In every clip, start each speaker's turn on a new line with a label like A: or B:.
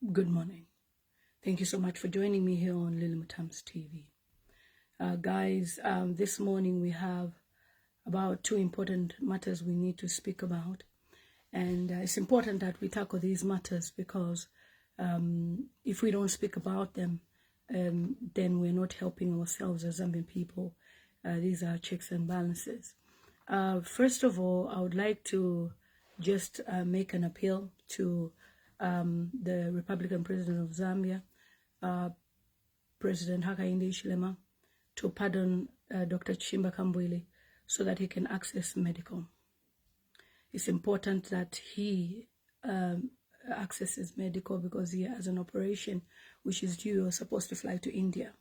A: Good morning. Thank you so much for joining me here on ZAMMSA TV. Guys, this morning we have about two important matters we need to speak about. And it's important that we tackle these matters because if we don't speak about them, then we're not helping ourselves as Zambian people. These are checks and balances. First of all, I would like to just make an appeal to the Republican President of Zambia, President Hakainde Hichilema, to pardon Dr. Chimba Kambwili so that he can access medical. It's important that he accesses medical because he has an operation which is due or supposed to fly to India.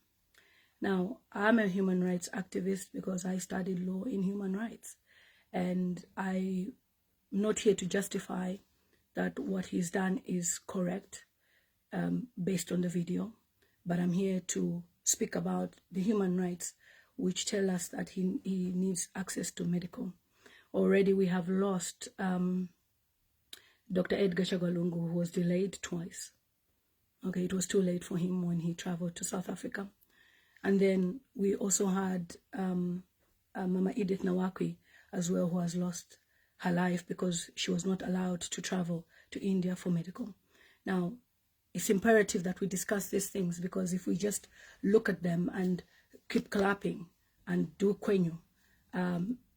A: Now, I'm a human rights activist because I studied law in human rights, and I'm not here to justify that what he's done is correct based on the video, but I'm here to speak about the human rights which tell us that he needs access to medical. Already we have lost Dr. Edgar Chagwalungu, who was delayed twice. Okay, it was too late for him when he traveled to South Africa. And then we also had Mama Edith Nawakwi as well, who has lost her life because she was not allowed to travel to India for medical. Now, it's imperative that we discuss these things because if we just look at them and keep clapping and do kwenyu,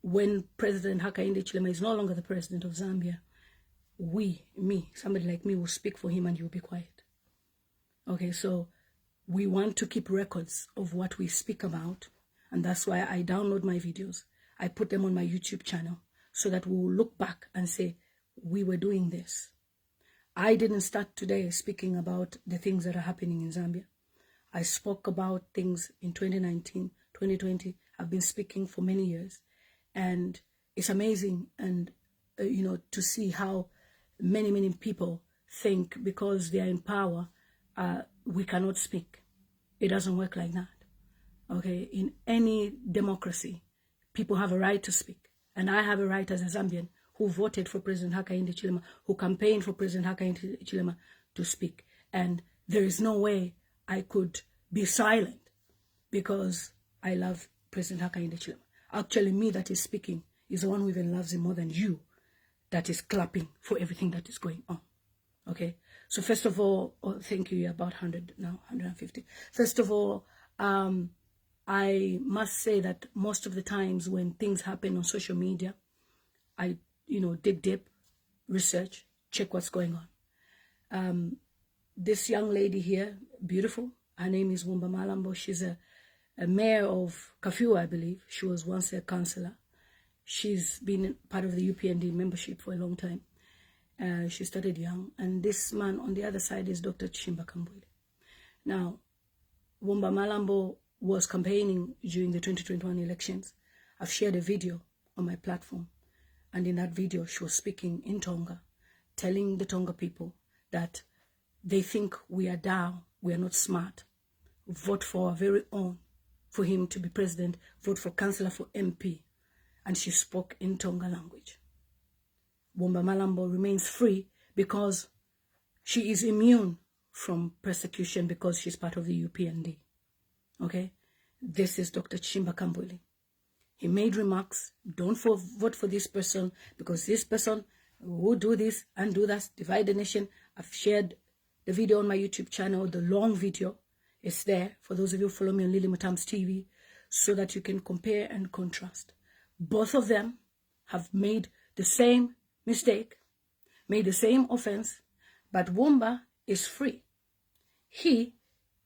A: when President Hakainde Hichilema is no longer the president of Zambia, somebody like me will speak for him and you'll be quiet. Okay, so we want to keep records of what we speak about, and that's why I download my videos. I put them on my YouTube channel so that we will look back and say, we were doing this. I didn't start today speaking about the things that are happening in Zambia. I spoke about things in 2019, 2020. I've been speaking for many years, and it's amazing and to see how many people think because they are in power, we cannot speak. It doesn't work like that. Okay, in any democracy, people have a right to speak, and I have a right as a Zambian who voted for President Hakainde Hichilema, who campaigned for President Hakainde Hichilema to speak. And there is no way I could be silent because I love President Hakainde Hichilema. Actually, me that is speaking is the one who even loves him more than you that is clapping for everything that is going on. Okay? So first of all, thank you, about 100 now, 150. First of all, I must say that most of the times when things happen on social media, I dig deep, research, check what's going on. This young lady here, beautiful, her name is Wumba Malambo. She's a mayor of Kafua, I believe. She was once a councillor. She's been part of the UPND membership for a long time. She started young. And this man on the other side is Dr. Chimba Kambwili. Now, Wumba Malambo was campaigning during the 2021 elections. I've shared a video on my platform. And in that video, she was speaking in Tonga, telling the Tonga people that they think we are down, we are not smart. Vote for our very own, for him to be president, vote for councillor, for MP. And she spoke in Tonga language. Wumba Malambo remains free because she is immune from persecution because she's part of the UPND. Okay? This is Dr. Chimba Kambwili. He made remarks, don't vote for this person because this person will do this and do that, divide the nation. I've shared the video on my YouTube channel, the long video. It's there for those of you who follow me on ZAMMSA TV so that you can compare and contrast. Both of them have made the same mistake, made the same offense, but Wumba is free. He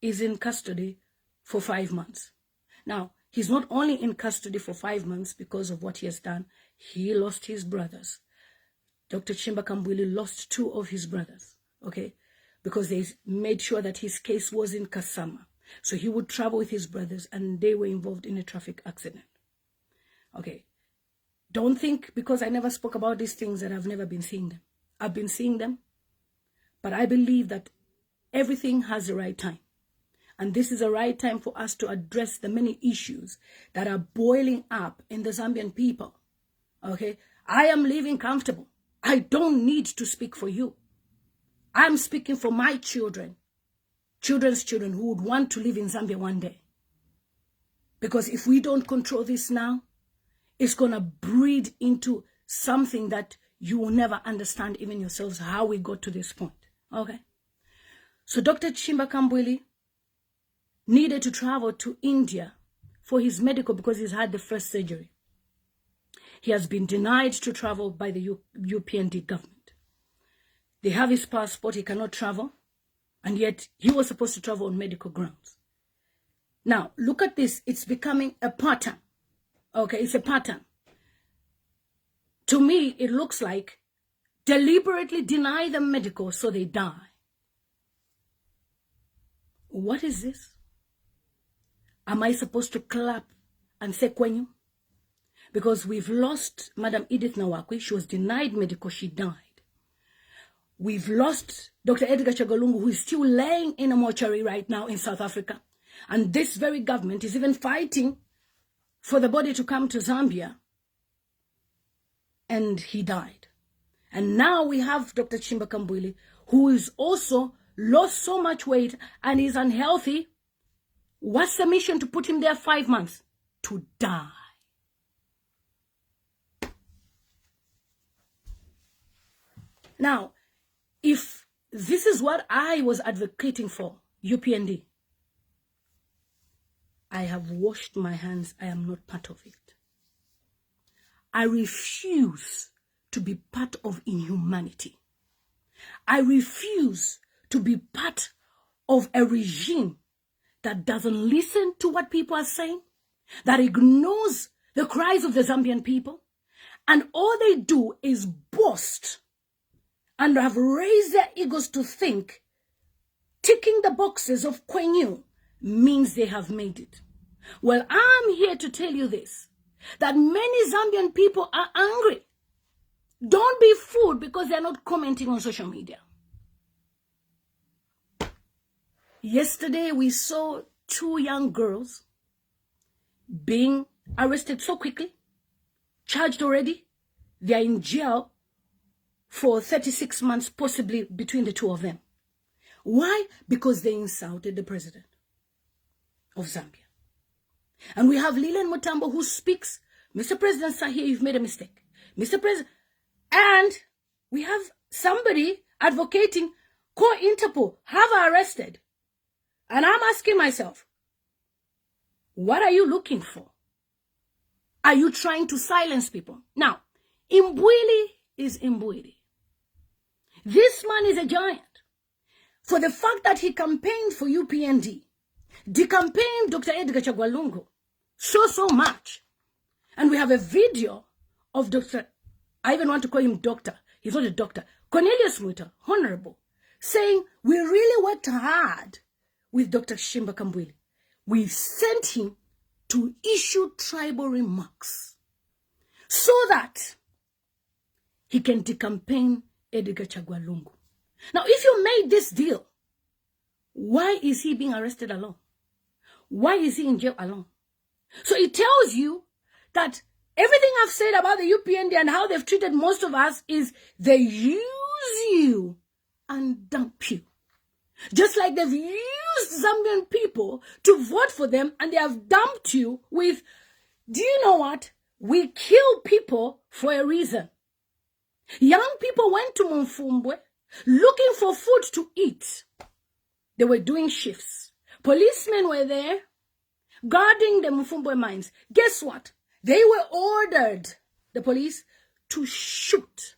A: is in custody for 5 months. Now, he's not only in custody for 5 months because of what he has done, he lost his brothers. Dr. Chimba Kambwili lost 2 of his brothers, okay? Because they made sure that his case was in Kasama. So he would travel with his brothers and they were involved in a traffic accident. Okay. Don't think because I never spoke about these things that I've never been seeing them. I've been seeing them. But I believe that everything has the right time. And this is the right time for us to address the many issues that are boiling up in the Zambian people. Okay? I am living comfortable. I don't need to speak for you. I'm speaking for my children, children's children who would want to live in Zambia one day. Because if we don't control this now, it's going to breed into something that you will never understand even yourselves how we got to this point. Okay? So Dr. Chimba Kambwili needed to travel to India for his medical because he's had the first surgery. He has been denied to travel by the UPND government. They have his passport, he cannot travel, and yet he was supposed to travel on medical grounds. Now, look at this. It's becoming a pattern. Okay, it's a pattern. To me, it looks like deliberately deny them medical so they die. What is this? Am I supposed to clap and say kwenyu? Because we've lost Madam Edith Nawakwi. She was denied medical. She died. We've lost Dr. Edgar Chagolungu, who is still laying in a mortuary right now in South Africa. And this very government is even fighting for the body to come to Zambia. And he died. And now we have Dr. Chimba Kambwili, who is also lost so much weight and is unhealthy. What's the mission to put him there 5 months? To die. Now, if this is what I was advocating for, UPND, I have washed my hands. I am not part of it. I refuse to be part of inhumanity. I refuse to be part of a regime that doesn't listen to what people are saying, that ignores the cries of the Zambian people, and all they do is boast and have raised their egos to think ticking the boxes of Kwenyu means they have made it. Well, I'm here to tell you this, that many Zambian people are angry. Don't be fooled because they're not commenting on social media. Yesterday, we saw 2 young girls being arrested so quickly, charged already. They are in jail for 36 months, possibly between the 2 of them. Why? Because they insulted the president of Zambia. And we have Leland Mutambo who speaks, Mr. President, sir, here you've made a mistake. Mr. President. And we have somebody advocating, call Interpol, have her arrested. And I'm asking myself, what are you looking for? Are you trying to silence people? Now, Imbwili is Imbwili. This man is a giant. For the fact that he campaigned for UPND, decampaigned Dr. Edgar Chagwalungu so much. And we have a video of Dr. I even want to call him doctor. He's not a doctor. Cornelius Muta, honorable, saying, we really worked hard with Dr. Chimba Kambwili. We sent him to issue tribal remarks so that he can decampaign Edgar Chagwalungu. Now, if you made this deal, why is he being arrested alone? Why is he in jail alone? So it tells you that everything I've said about the UPND and how they've treated most of us is they use you and dump you. Just like they've used Zambian people to vote for them and they have dumped you with, do you know what? We kill people for a reason. Young people went to Mumfumbwe looking for food to eat. They were doing shifts. Policemen were there guarding the Mumfumbwe mines. Guess what? They were ordered, the police, to shoot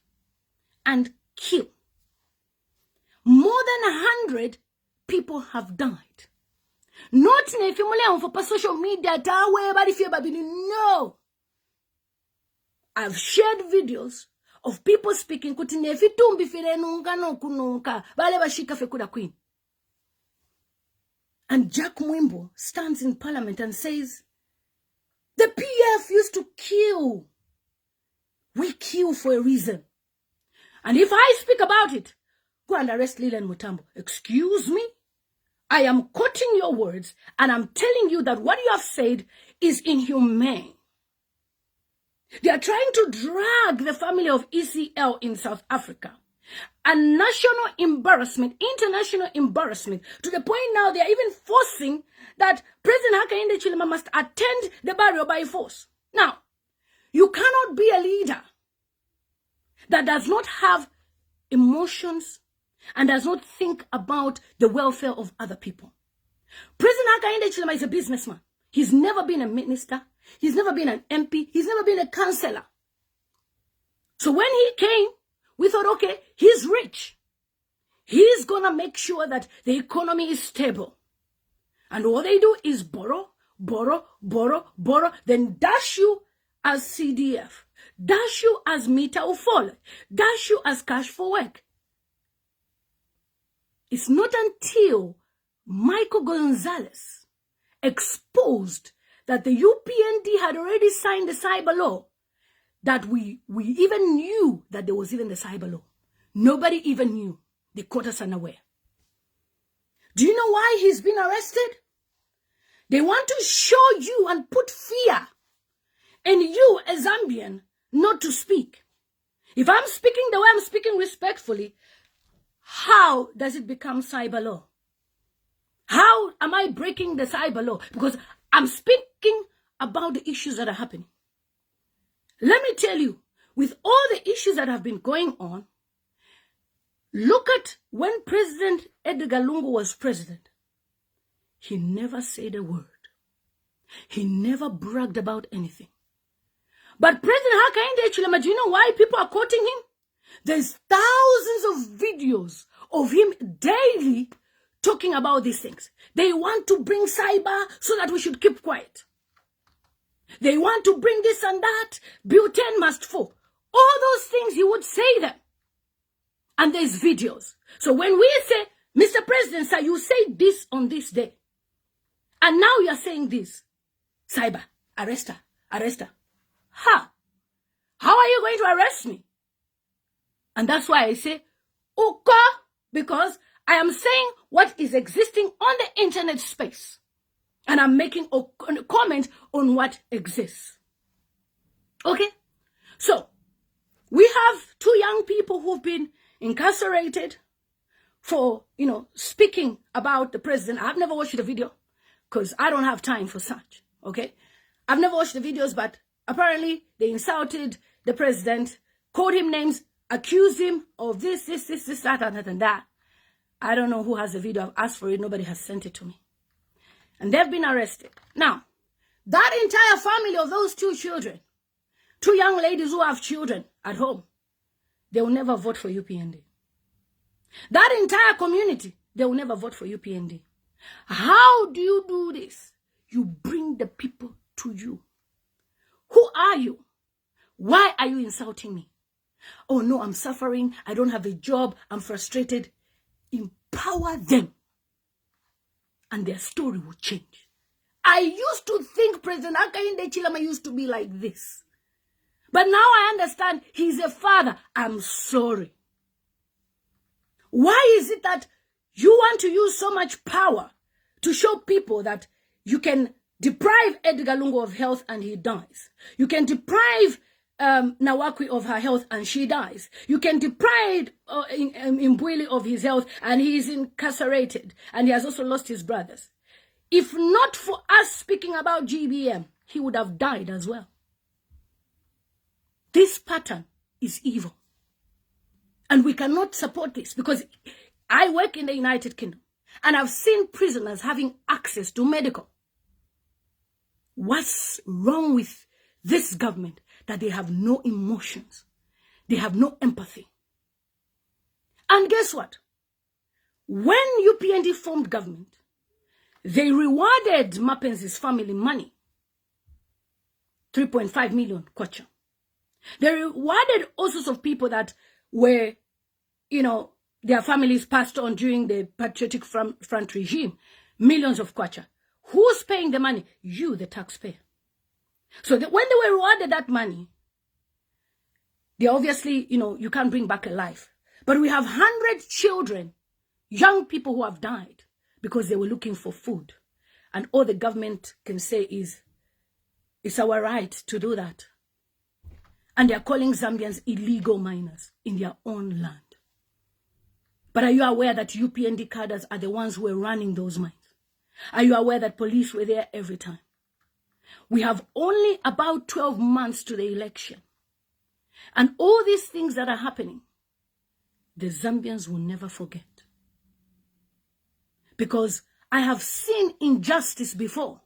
A: and kill. More than 100 people have died. Not if you for social media, no. I've shared videos of people speaking and Jack Mwimbo stands in parliament and says, the PF used to kill. We kill for a reason. And if I speak about it, go and arrest Leland Mutambo. Excuse me? I am quoting your words and I'm telling you that what you have said is inhumane. They are trying to drag the family of ECL in South Africa a national embarrassment, international embarrassment, to the point now they are even forcing that President Hakainde Hichilema must attend the burial by force. Now, you cannot be a leader that does not have emotions and does not think about the welfare of other people. President Hakainde Hichilema is a businessman. He's never been a minister. He's never been an MP. He's never been a councillor. So when he came, we thought, okay, he's rich. He's going to make sure that the economy is stable. And all they do is borrow, borrow, borrow, borrow, then dash you as CDF, dash you as meter ufole, dash you as cash for work. It's not until Michael Gonzelas exposed that the UPND had already signed the cyber law that we even knew that there was even the cyber law. Nobody even knew. They caught us unaware. Do you know why he's been arrested? They want to show you and put fear in you, a Zambian, not to speak. If I'm speaking the way I'm speaking respectfully, how does it become cyber law? How am I breaking the cyber law? Because I'm speaking about the issues that are happening. Let me tell you, with all the issues that have been going on, look at when President Edgar Lungu was president. He never said a word. He never bragged about anything. But President Hakainde Hichilema, do you know why people are quoting him? There's thousands of videos of him daily talking about these things. They want to bring cyber so that we should keep quiet. They want to bring this and that. Bill 10 must fall. All those things he would say them. And there's videos. So when we say, Mr. President, sir, you say this on this day. And now you're saying this. Cyber, arrest her, arrest her. Ha! How are you going to arrest me? And that's why I say, okay, because I am saying what is existing on the internet space. And I'm making a comment on what exists. Okay? So, we have 2 young people who've been incarcerated for, speaking about the president. I've never watched the video because I don't have time for such. Okay? I've never watched the videos, but apparently they insulted the president, called him names, accused him of this, that, and that. I don't know who has the video. I've asked for it. Nobody has sent it to me. And they've been arrested. Now, that entire family of those 2 children, 2 young ladies who have children at home, they will never vote for UPND. That entire community, they will never vote for UPND. How do you do this? You bring the people to you. Who are you? Why are you insulting me? Oh no, I'm suffering. I don't have a job. I'm frustrated. Empower them. And their story will change. I used to think President Hakainde Hichilema used to be like this. But now I understand he's a father. I'm sorry. Why is it that you want to use so much power to show people that you can deprive Edgar Lungu of health and he dies? You can deprive Nawakwi of her health and she dies. You can deprive Mbwili of his health and he is incarcerated and he has also lost his brothers. If not for us speaking about GBM, he would have died as well. This pattern is evil. And we cannot support this because I work in the United Kingdom and I've seen prisoners having access to medical. What's wrong with this government? That they have no emotions. They have no empathy. And guess what? When UPND formed government, they rewarded Mapenzi's family money. 3.5 million kwacha. They rewarded all sorts of people that were, their families passed on during the Patriotic Front regime. Millions of kwacha. Who's paying the money? You, the taxpayer. So that when they were rewarded that money, they obviously, you can't bring back a life. But we have 100 children, young people who have died because they were looking for food. And all the government can say is, it's our right to do that. And they're calling Zambians illegal miners in their own land. But are you aware that UPND cadres are the ones who were running those mines? Are you aware that police were there every time? We have only about 12 months to the election. And all these things that are happening, the Zambians will never forget. Because I have seen injustice before.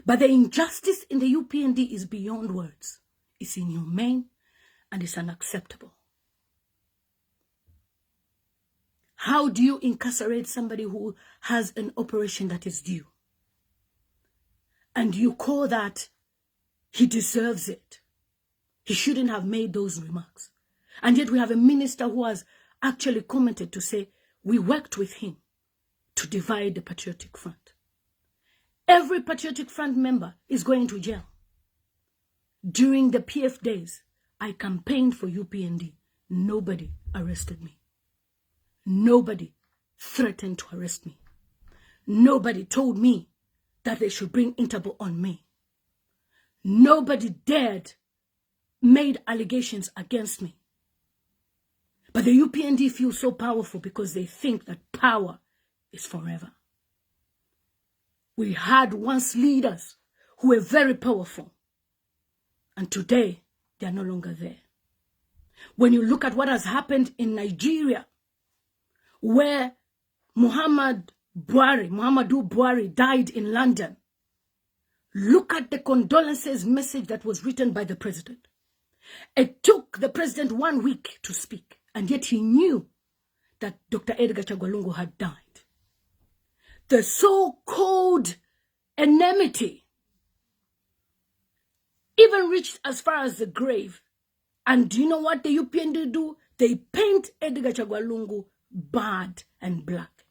A: But the injustice in the UPND is beyond words. It's inhumane and it's unacceptable. How do you incarcerate somebody who has an operation that is due? And you call that he deserves it. He shouldn't have made those remarks. And yet we have a minister who has actually commented to say, we worked with him to divide the Patriotic Front. Every Patriotic Front member is going to jail. During the PF days, I campaigned for UPND. Nobody arrested me. Nobody threatened to arrest me. Nobody told me that they should bring Interpol on me. Nobody made allegations against me. But the UPND feels so powerful because they think that power is forever. We had once leaders who were very powerful, and today they are no longer there. When you look at what has happened in Nigeria, where Muhammadu Buhari died in London, look at the condolences message that was written by the president. It took the president 1 week to speak, and yet he knew that Dr. Edgar Chagwa had died. The so-called enmity even reached as far as the grave. And do you know what the UPND do? They paint Edgar Chagwa bad and black.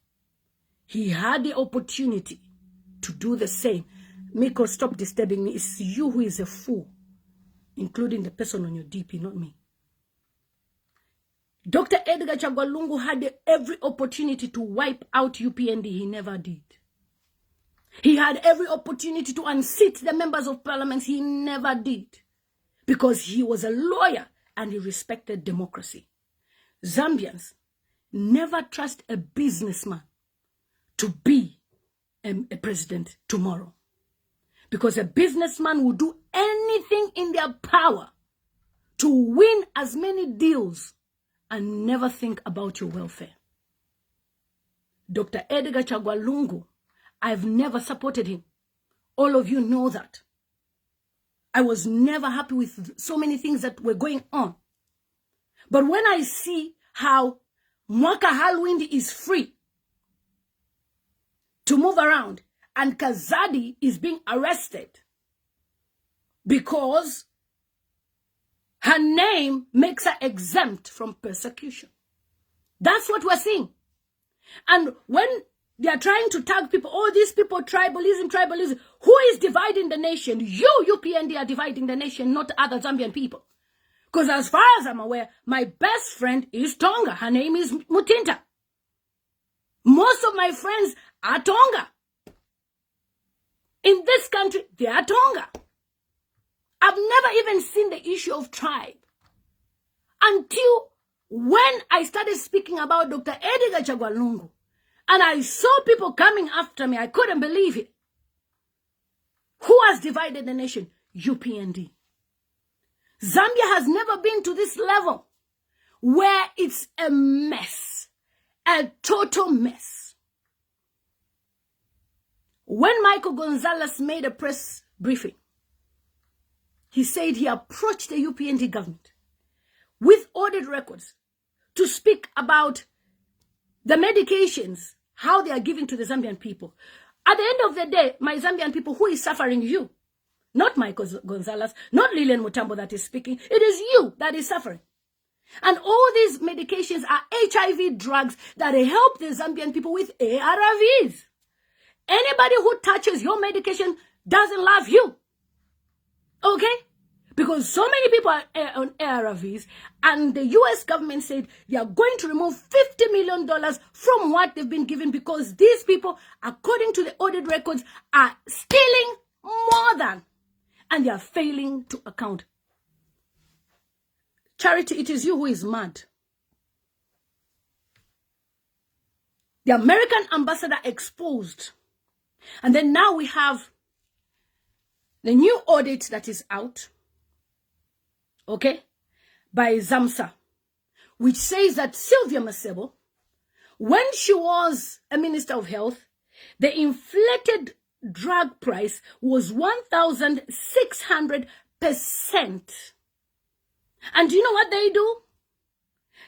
A: He had the opportunity to do the same. Miko, stop disturbing me. It's you who is a fool, including the person on your DP, not me. Dr. Edgar Chagwa had every opportunity to wipe out UPND. He never did. He had every opportunity to unseat the members of parliament. He never did. Because he was a lawyer and he respected democracy. Zambians, never trust a businessman to be a president tomorrow. Because a businessman will do anything in their power to win as many deals and never think about your welfare. Dr. Edgar Chagwa, I've never supported him. All of you know that. I was never happy with so many things that were going on. But when I see how Mwaka Halwindi is free to move around and Kazadi is being arrested because her name makes her exempt from persecution. That's what we're seeing. And when they are trying to tag people, oh, these people, tribalism, who is dividing the nation? You, UPND, are dividing the nation, not other Zambian people. Because as far as I'm aware, my best friend is Tonga. Her name is Mutinta. Most of my friends are Tonga. In this country, they are Tonga. I've never even seen the issue of tribe until when I started speaking about Dr. Edgar Chagwa, and I saw people coming after me. I couldn't believe it. Who has divided the nation? UPND. Zambia has never been to this level where it's a mess, a total mess. When Michael Gonzelas made a press briefing, he said he approached the UPND government with audit records to speak about the medications, how they are giving to the Zambian people. At the end of the day, my Zambian people, who is suffering? You. Not Michael Gonzelas, not Lilian Mutambo that is speaking. It is you that is suffering. And all these medications are HIV drugs that help the Zambian people with ARVs. Anybody who touches your medication doesn't love you. Okay? Because so many people are on ARVs, and the US government said they are going to remove $50 million from what they've been given because these people, according to the audit records, are stealing more than, and they are failing to account. Charity, it is you who is mad. The American ambassador exposed. And then now we have the new audit that is out, okay, by ZAMMSA, which says that Sylvia Masebo, when she was a Minister of Health, the inflated drug price was 1,600%. And you know what they do?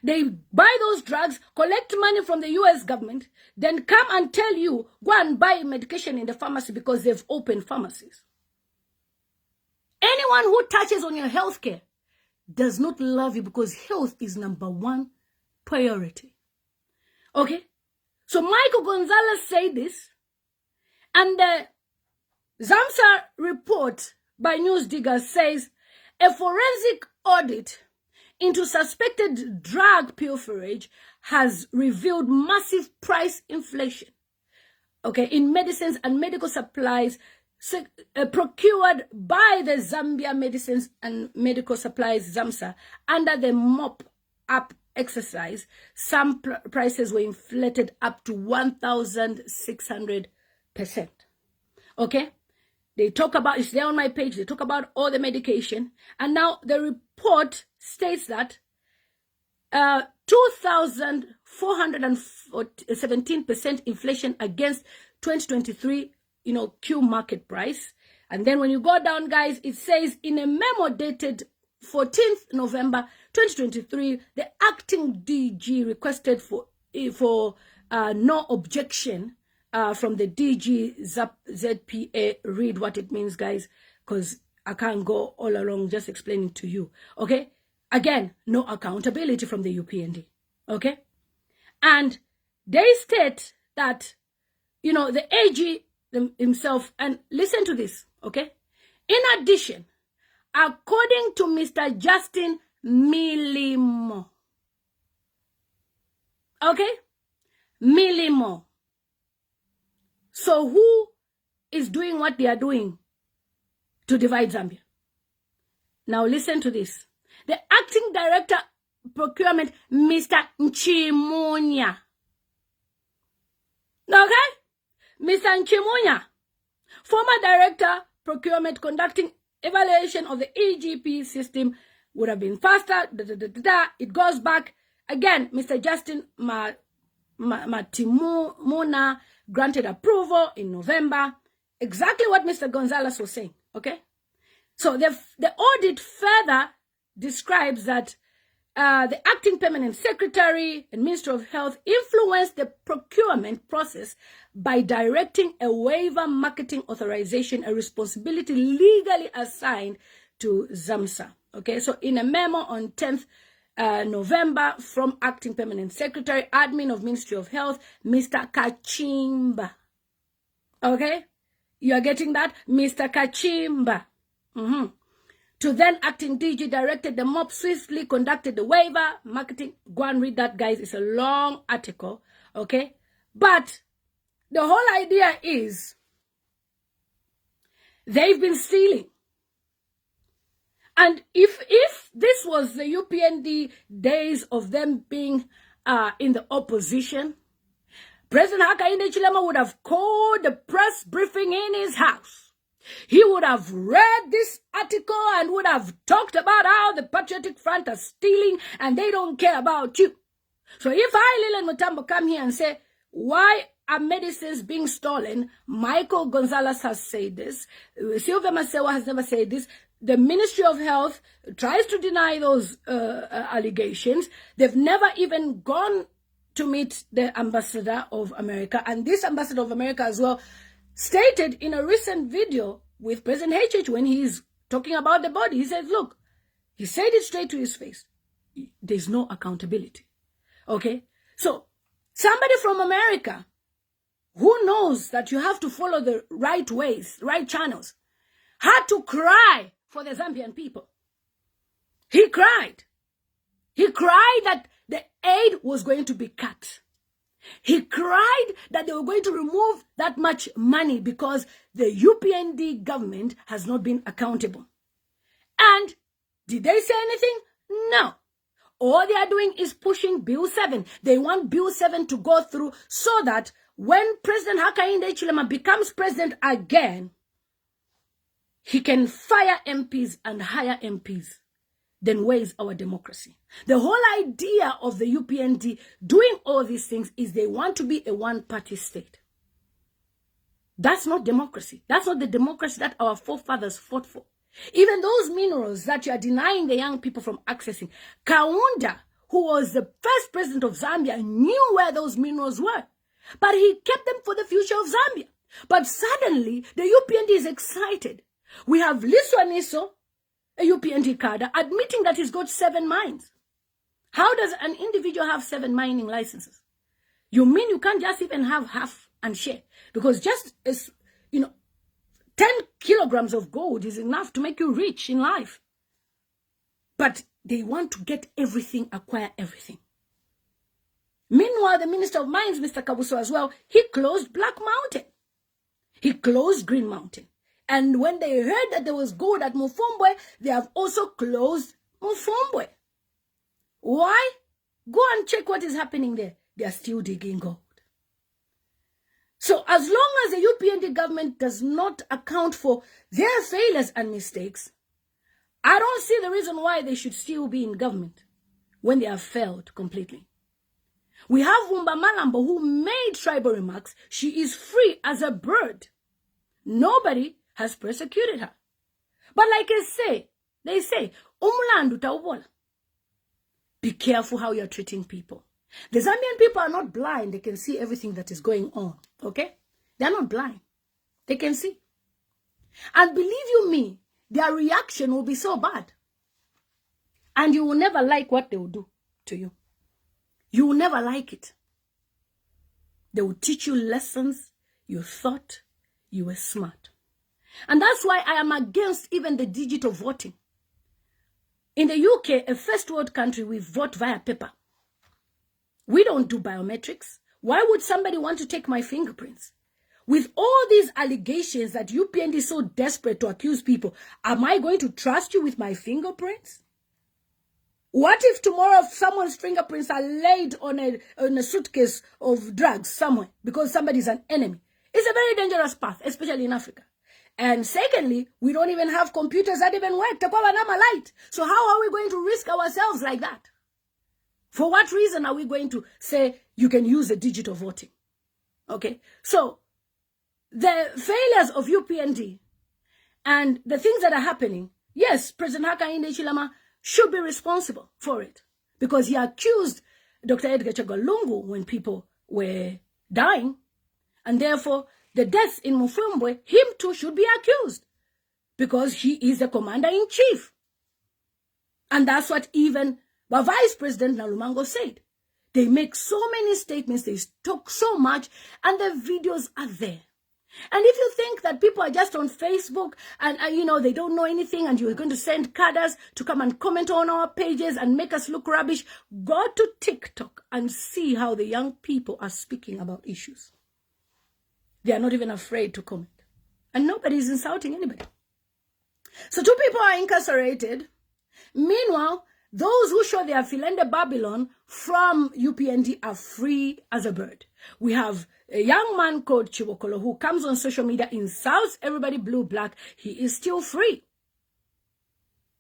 A: They buy those drugs, collect money from the US government, then come and tell you, go and buy medication in the pharmacy because they've opened pharmacies. Anyone who touches on your health care does not love you because health is #1 priority. Okay? So Michael Gonzelas said this, and the ZAMMSA report by Newsdigger says a forensic audit into suspected drug pilferage has revealed massive price inflation, okay, in medicines and medical supplies procured by the Zambia Medicines and Medical Supplies ZAMMSA under the mop-up exercise. Some prices were inflated up to 1,600%. Okay? They talk about, it's there on my page, they talk about all the medication. And now the report states that 2,417% inflation against 2023, Q market price. And then when you go down, guys, it says in a memo dated 14th November 2023, the acting DG requested for no objection from the DG ZPA. Read what it means, guys, because I can't go all along just explaining to you. Okay? Again, no accountability from the UPND. Okay? And they state that, the AG himself, and listen to this, okay? In addition, according to Mr. Justin Milimo, okay? Milimo. So who is doing what they are doing to divide Zambia? Now listen to this. The acting director procurement, Mr. Nchimunya. Okay? Mr. Nchimunya, former director procurement, conducting evaluation of the EGP system would have been faster. It goes back again. Mr. Justin Matimuna granted approval in November. Exactly what Mr. Gonzelas was saying. Okay, so the audit further describes that the acting permanent secretary and Minister of Health influenced the procurement process by directing a waiver marketing authorization, a responsibility legally assigned to ZAMMSA. Okay, so in a memo on 10th November from acting permanent secretary, admin of Ministry of Health, Mr. Kachimba. Okay, you are getting that? Mr. Kachimba. To then acting DG directed the MOP swiftly conducted the waiver marketing. Go and read that, guys. It's a long article, okay? But the whole idea is they've been stealing. And if this was the UPND days of them being in the opposition, President Hakainde Hichilema would have called the press briefing in his house. He would have read this article and would have talked about how the Patriotic Front are stealing and they don't care about you. So if I, Lilian Mutambo, come here and say, why are medicines being stolen? Michael Gonzelas has said this. Sylvia Masebo has never said this. The Ministry of Health tries to deny those allegations. They've never even gone to meet the Ambassador of America. And this Ambassador of America as well stated in a recent video with President HH when he's talking about the body, he said, look, he said it straight to his face. There's no accountability. Okay? So, somebody from America who knows that you have to follow the right ways, right channels, had to cry for the Zambian people. He cried. He cried that the aid was going to be cut. He cried that they were going to remove that much money because the UPND government has not been accountable. And did they say anything? No. All they are doing is pushing Bill 7. They want Bill 7 to go through so that when President Hakainde Hichilema becomes president again, he can fire MPs and hire MPs. Then where is our democracy? The whole idea of the UPND doing all these things is they want to be a one-party state. That's not democracy. That's not the democracy that our forefathers fought for. Even those minerals that you are denying the young people from accessing. Kaunda, who was the first president of Zambia, knew where those minerals were. But he kept them for the future of Zambia. But suddenly, the UPND is excited. We have Liswa Niso, a UPND cadre, admitting that he's got 7 mines. How does an individual have 7 mining licenses? You mean you can't just even have half and share? Because just as, 10 kilograms of gold is enough to make you rich in life. But they want to get everything, acquire everything. Meanwhile, the Minister of Mines, Mr. Kabuso as well, he closed Black Mountain. He closed Green Mountain. And when they heard that there was gold at Mufumbwe, they have also closed Mufumbwe. Why? Go and check what is happening there. They are still digging gold. So as long as the UPND government does not account for their failures and mistakes, I don't see the reason why they should still be in government when they have failed completely. We have Wumba Malambo who made tribal remarks. She is free as a bird. Nobody has persecuted her. But like they say, Umulandu taubola. Be careful how you're treating people. The Zambian people are not blind. They can see everything that is going on. Okay? They're not blind. They can see. And believe you me, their reaction will be so bad. And you will never like what they will do to you. You will never like it. They will teach you lessons you thought you were smart. And that's why I am against even the digital voting. In the UK, a first world country, we vote via paper. We don't do biometrics. Why would somebody want to take my fingerprints? With all these allegations that UPND is so desperate to accuse people, am I going to trust you with my fingerprints? What if tomorrow someone's fingerprints are laid on a suitcase of drugs somewhere because somebody's an enemy? It's a very dangerous path, especially in Africa. And secondly, we don't even have computers that even work. So how are we going to risk ourselves like that? For what reason are we going to say you can use the digital voting? Okay, so the failures of UPND and the things that are happening, yes, President Hakainde Hichilema should be responsible for it because he accused Dr. Edgar Chagwa Lungu when people were dying, and therefore the deaths in Mufumbwe, him too should be accused because he is the commander-in-chief. And that's what even the Vice President Nalumango said. They make so many statements, they talk so much, and the videos are there. And if you think that people are just on Facebook and they don't know anything and you're going to send cadres to come and comment on our pages and make us look rubbish, go to TikTok and see how the young people are speaking about issues. They are not even afraid to comment. And nobody is insulting anybody. So 2 people are incarcerated. Meanwhile, those who show their Philende Babylon from UPND are free as a bird. We have a young man called Chibokolo who comes on social media, insults everybody blue, black. He is still free.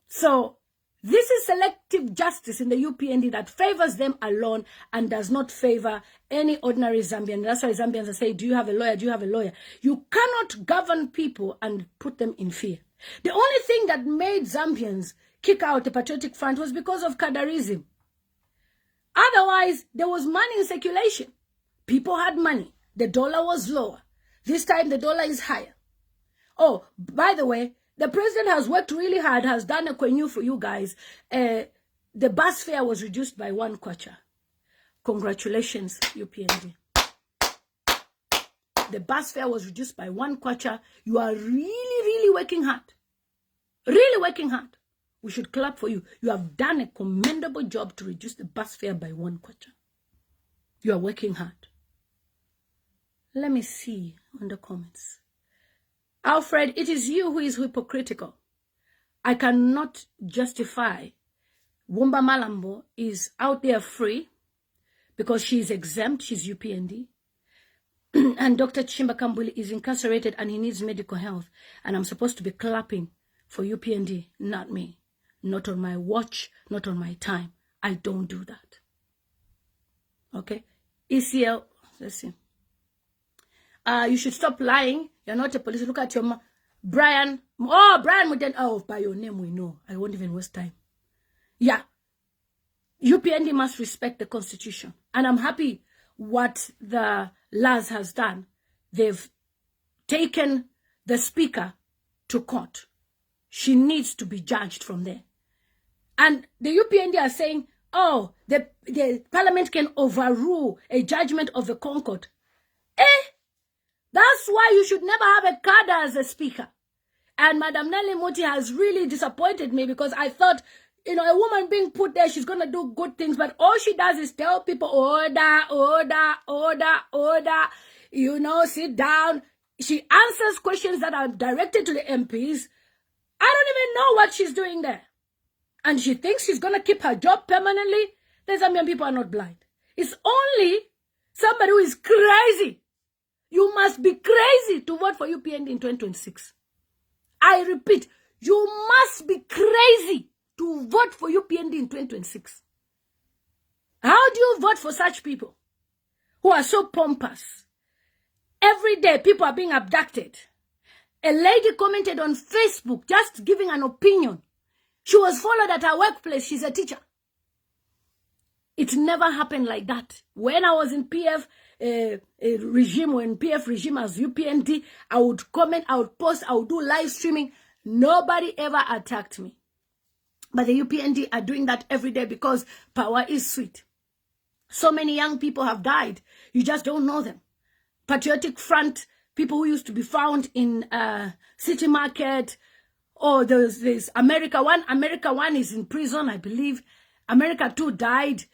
A: So this is selective justice in the UPND that favors them alone and does not favor any ordinary Zambian. That's why Zambians say, do you have a lawyer? Do you have a lawyer? You cannot govern people and put them in fear. The only thing that made Zambians kick out the Patriotic Front was because of Kadarism. Otherwise, there was money in circulation. People had money. The dollar was lower. This time, the dollar is higher. Oh, by the way, the president has worked really hard, has done a quenue for you guys. The bus fare was reduced by 1 kwacha. Congratulations, UPND. The bus fare was reduced by 1 kwacha. You are really working hard. Really working hard. We should clap for you. You have done a commendable job to reduce the bus fare by 1 kwacha. You are working hard. Let me see on the comments. Alfred, it is you who is hypocritical. I cannot justify Wumba Malambo is out there free because she's exempt, she's UPND. And Dr. Chimba Kambuli is incarcerated and he needs medical health. And I'm supposed to be clapping for UPND, not me. Not on my watch, not on my time. I don't do that. Okay? ECL, let's see. You should stop lying. You're not a police. Look at your Brian. Oh, Brian Muden. Oh, by your name we know. I won't even waste time. Yeah. UPND must respect the Constitution. And I'm happy what the LAS has done. They've taken the speaker to court. She needs to be judged from there. And the UPND are saying, oh, the parliament can overrule a judgment of the Concord. That's why you should never have a cadre as a speaker. And Madam Nelly Muti has really disappointed me because I thought, a woman being put there, she's going to do good things. But all she does is tell people, order, order, order, order, sit down. She answers questions that are directed to the MPs. I don't even know what she's doing there. And she thinks she's going to keep her job permanently. The Zambian people are not blind. It's only somebody who is crazy. You must be crazy to vote for UPND in 2026. I repeat, you must be crazy to vote for UPND in 2026. How do you vote for such people who are so pompous? Every day, people are being abducted. A lady commented on Facebook, just giving an opinion. She was followed at her workplace. She's a teacher. It never happened like that. When I was in PF regime, when PF regime as UPND, I would comment, I would post, I would do live streaming. Nobody ever attacked me. But the UPND are doing that every day because power is sweet. So many young people have died. You just don't know them. Patriotic Front, people who used to be found in City Market. Oh, there's America 1. America 1 is in prison, I believe. America 2 died.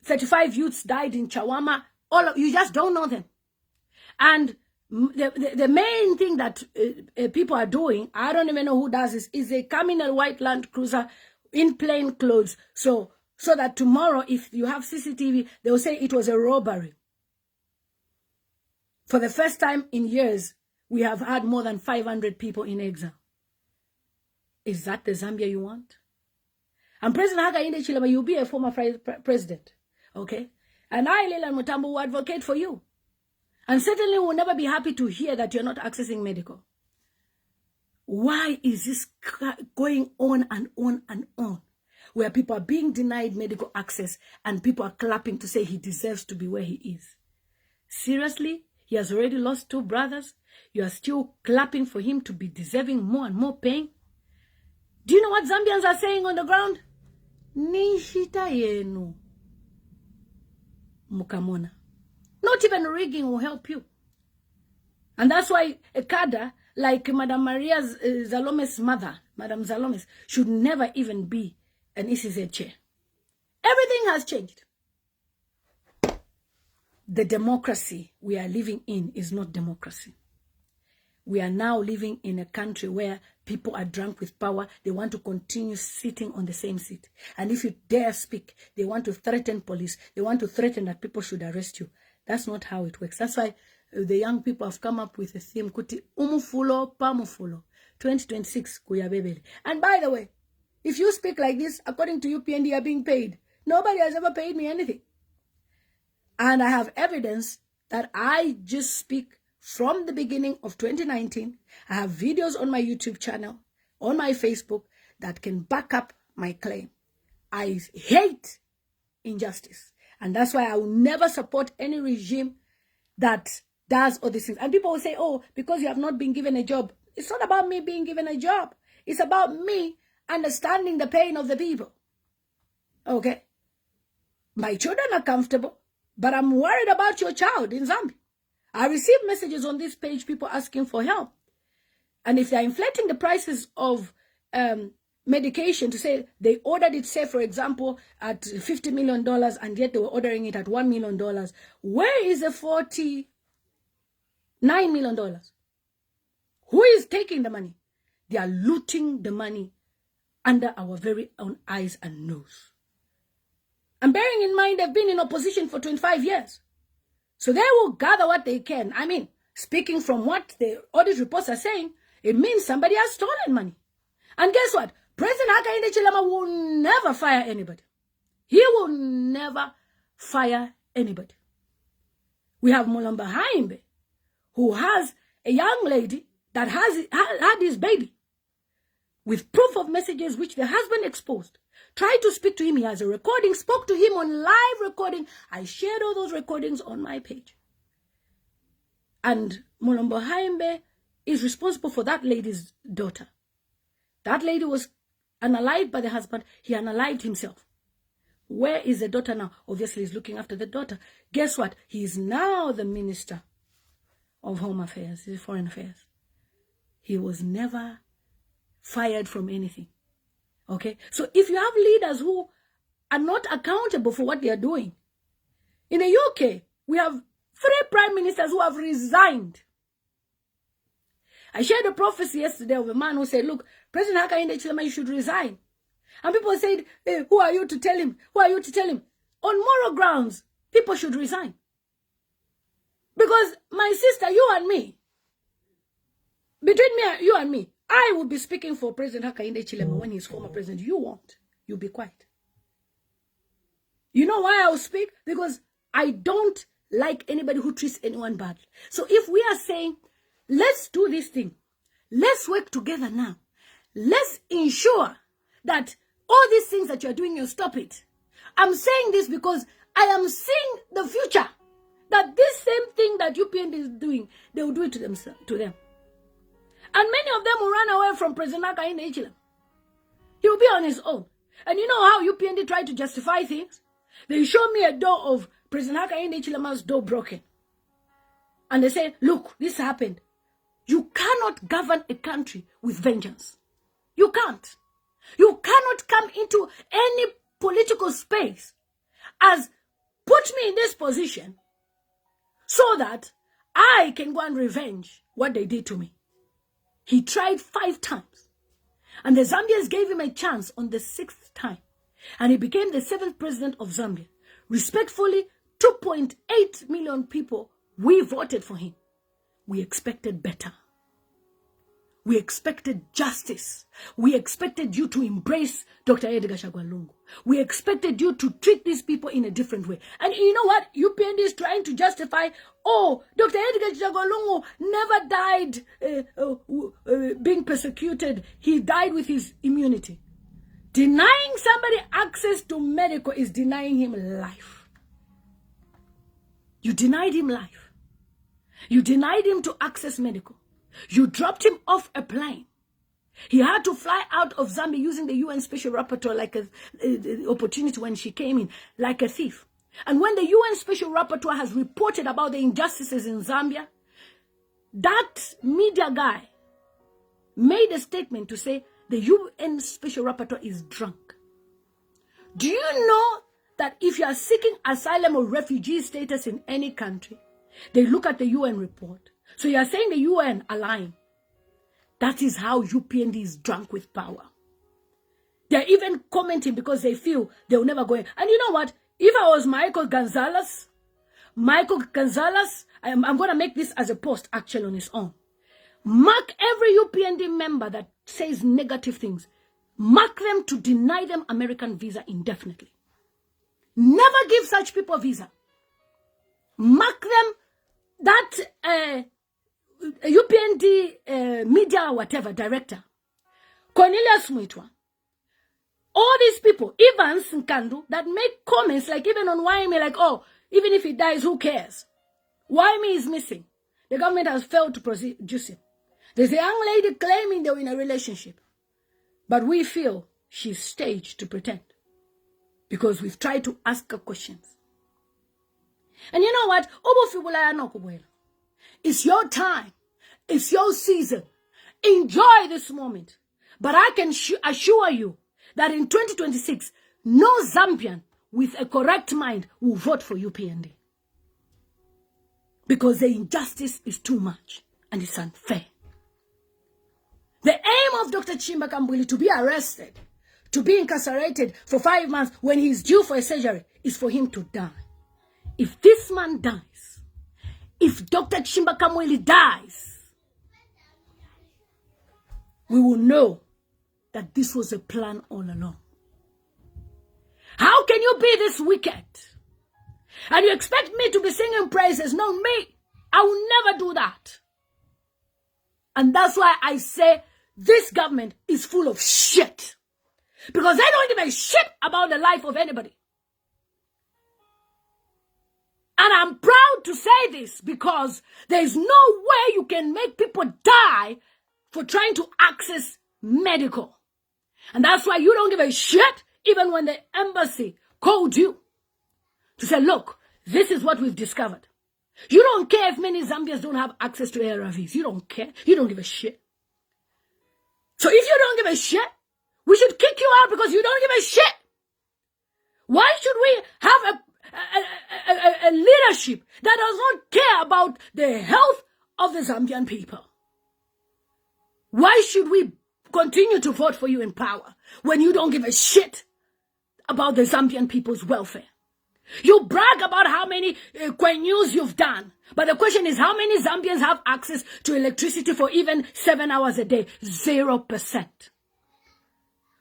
A: 35 youths died in Chawama. You just don't know them. And the main thing that people are doing, I don't even know who does this, is they come in a white Land Cruiser in plain clothes. So that tomorrow, if you have CCTV, they will say it was a robbery. For the first time in years, we have had more than 500 people in exile. Is that the Zambia you want? And President Hakainde Chilema, you'll be a former president. Okay? And I, Leland Mutambo, will advocate for you. And certainly will never be happy to hear that you're not accessing medical. Why is this going on and on and on? Where people are being denied medical access and people are clapping to say he deserves to be where he is. Seriously? He has already lost 2 brothers. You are still clapping for him to be deserving more and more pain. Do you know what Zambians are saying on the ground? Nishita yenu. Mukamona. Not even rigging will help you. And that's why a cadre like Madam Maria Zalome's mother, Madam Zalomes, should never even be an ECZ chair. Everything has changed. The democracy we are living in is not democracy. We are now living in a country where people are drunk with power. They want to continue sitting on the same seat. And if you dare speak, they want to threaten police. They want to threaten that people should arrest you. That's not how it works. That's why the young people have come up with a theme, Kuti Umufulo, Pamufulo, 2026, Kuyabebele. And by the way, if you speak like this, according to UPND, you are being paid. Nobody has ever paid me anything. And I have evidence that I just speak from the beginning of 2019. I have videos on my YouTube channel, on my Facebook, that can back up my claim. I hate injustice. And that's why I will never support any regime that does all these things. And people will say, oh, because you have not been given a job. It's not about me being given a job. It's about me understanding the pain of the people. Okay? My children are comfortable, but I'm worried about your child in Zambia. I receive messages on this page, people asking for help. And if they're inflating the prices of medication to say they ordered it, say, for example, at $50 million, and yet they were ordering it at $1 million, where is the $49 million? Who is taking the money? They are looting the money under our very own eyes and nose. And bearing in mind, they've been in opposition for 25 years. So they will gather what they can. I mean, speaking from what the audit reports are saying, it means somebody has stolen money. And guess what? President Hakainde Hichilema will never fire anybody. He will never fire anybody. We have Mulamba Haimbe, who has a young lady that had his baby with proof of messages which the husband exposed. Tried to speak to him. He has a recording, spoke to him on live recording. I shared all those recordings on my page. And Mulamba Haimbe is responsible for that lady's daughter. That lady was unalived by the husband. He unalived himself. Where is the daughter now? Obviously, he's looking after the daughter. Guess what? He is now the Minister of Home Affairs, Foreign Affairs. He was never fired from anything. Okay? So if you have leaders who are not accountable for what they are doing, in the UK, we have 3 prime ministers who have resigned. I shared a prophecy yesterday of a man who said, look, President Hakainde Hichilema, you should resign. And people said, hey, who are you to tell him? Who are you to tell him? On moral grounds, people should resign. Because my sister, you and me, between you and me, I will be speaking for President Hakainde Hichilema when he's former president. You won't. You'll be quiet. You know why I will speak? Because I don't like anybody who treats anyone badly. So if we are saying, let's do this thing, let's work together now, let's ensure that all these things that you're doing, you stop it. I'm saying this because I am seeing the future. That this same thing that UPND is doing, they will do it to them. And many of them will run away from President Hakainde Hichilema. He will be on his own. And you know how UPND try to justify things? They show me a door of President Hakainde Hichilema's door broken. And they say, look, this happened. You cannot govern a country with vengeance. You can't. You cannot come into any political space as put me in this position so that I can go and revenge what they did to me. He tried 5 times. And the Zambians gave him a chance on the 6th time. And he became the 7th president of Zambia. Respectfully, 2.8 million people, we voted for him. We expected better. We expected justice. We expected you to embrace Dr. Edgar Chagwa Lungu. We expected you to treat these people in a different way. And you know what? UPND is trying to justify, oh, Dr. Edgar Chagwa Lungu never died being persecuted. He died with his immunity. Denying somebody access to medical is denying him life. You denied him life. You denied him to access medical. You dropped him off a plane. He had to fly out of Zambia using the UN Special Rapporteur like an opportunity when she came in, like a thief. And when the UN Special Rapporteur has reported about the injustices in Zambia, that media guy made a statement to say the UN Special Rapporteur is drunk. Do you know that if you are seeking asylum or refugee status in any country, they look at the UN report? So you are saying the UN are lying. That is how UPND is drunk with power. They're even commenting because they feel they'll never go in. And you know what? If I was Michael Gonzelas, I'm going to make this as a post actually on his own. Mark every UPND member that says negative things. Mark them to deny them American visa indefinitely. Never give such people visa. Mark them that UPND media whatever director. Cornelius Mwitwa. All these people, Evans Nkandu, that make comments like even on Waimi, like, oh, even if he dies, who cares? Waimi is missing. The government has failed to produce him. There's a young lady claiming they're in a relationship. But we feel she's staged to pretend. Because we've tried to ask her questions. And you know what? It's your time. It's your season. Enjoy this moment. But I can assure you that in 2026, no Zambian with a correct mind will vote for UPND. Because the injustice is too much and it's unfair. The aim of Dr. Chimba Kambwili to be arrested, to be incarcerated for 5 months when he's due for a surgery, is for him to die. If this man dies, if Dr. Chimba Kamweli dies, we will know that this was a plan all along. How can you be this wicked? And you expect me to be singing praises? No, me. I will never do that. And that's why I say this government is full of shit. Because they don't give a shit about the life of anybody. And I'm proud to say this because there is no way you can make people die for trying to access medical. And that's why you don't give a shit even when the embassy called you to say, look, this is what we've discovered. You don't care if many Zambians don't have access to ARVs. You don't care. You don't give a shit. So if you don't give a shit, we should kick you out because you don't give a shit. Why should we have a leadership that does not care about the health of the Zambian people? Why should we continue to vote for you in power when you don't give a shit about the Zambian people's welfare? You brag about how many news you've done. But the question is, how many Zambians have access to electricity for even 7 hours a day? 0%.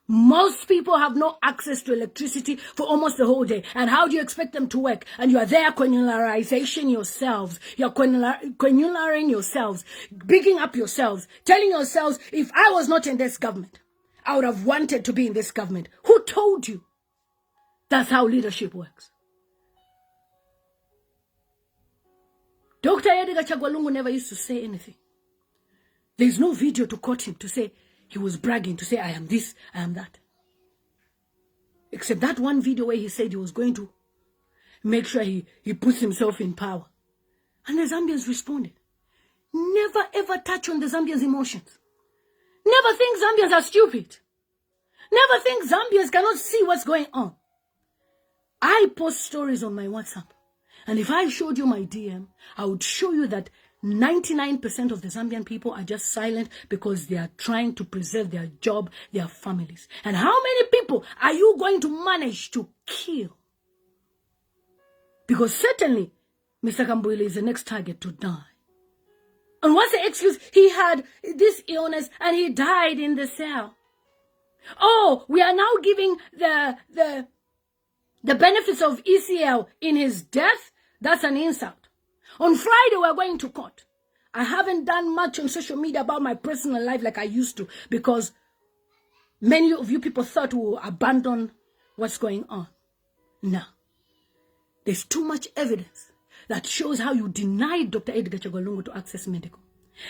A: Most people have no access to electricity for almost the whole day. And how do you expect them to work? And you are there quenularization yourselves. You're quenularing yourselves, bigging up yourselves, telling yourselves, if I was not in this government, I would have wanted to be in this government. Who told you? That's how leadership works. Dr. Edgar Chagwalungu never used to say anything. There's no video to quote him to say he was bragging, to say, I am this, I am that. Except that one video where he said he was going to make sure he puts himself in power. And the Zambians responded. Never ever touch on the Zambians' emotions. Never think Zambians are stupid. Never think Zambians cannot see what's going on. I post stories on my WhatsApp. And if I showed you my DM, I would show you that 99% of the Zambian people are just silent because they are trying to preserve their job, their families. And how many people are you going to manage to kill? Because certainly, Mr. Kambwili is the next target to die. And what's the excuse? He had this illness and he died in the cell. Oh, we are now giving the benefits of ECL in his death. That's an insult. On Friday, we're going to court. I haven't done much on social media about my personal life like I used to because many of you people thought we will abandon what's going on. No. There's too much evidence that shows how you denied Dr. Edgar Chagwalungu to access medical.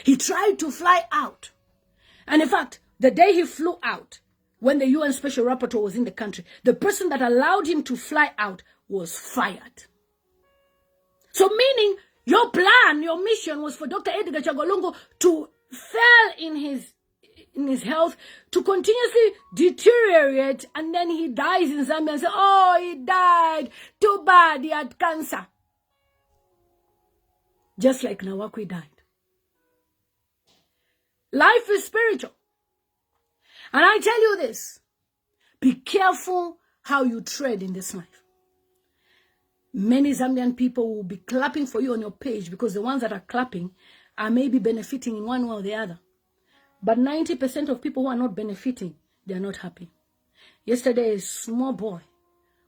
A: He tried to fly out. And in fact, the day he flew out, when the UN Special Rapporteur was in the country, the person that allowed him to fly out was fired. So meaning, your plan, your mission was for Dr. Edgar Chagwalungu to fail in his health, to continuously deteriorate, and then he dies in Zambia and say, oh, he died. Too bad, he had cancer. Just like Nawakwi died. Life is spiritual. And I tell you this, be careful how you tread in this life. Many Zambian people will be clapping for you on your page because the ones that are clapping are maybe benefiting in one way or the other. But 90% of people who are not benefiting, they are not happy. Yesterday, a small boy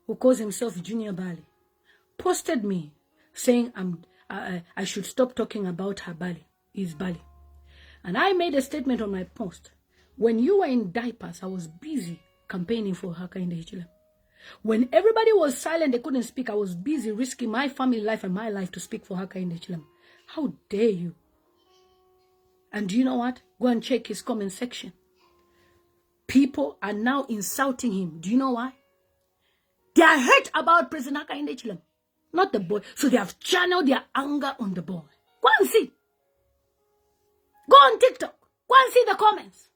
A: who calls himself Junior Bali posted me saying I should stop talking about her Bali, his Bali. And I made a statement on my post. When you were in diapers, I was busy campaigning for Hakainde Hichilema. When everybody was silent, they couldn't speak, I was busy risking my family life and my life to speak for Hakainde Hichilema. How dare you? And do you know what? Go and check his comment section. People are now insulting him. Do you know why? They are hurt about President Hakainde Hichilema, not the boy. So they have channeled their anger on the boy. Go and see. Go on TikTok. Go and see the comments.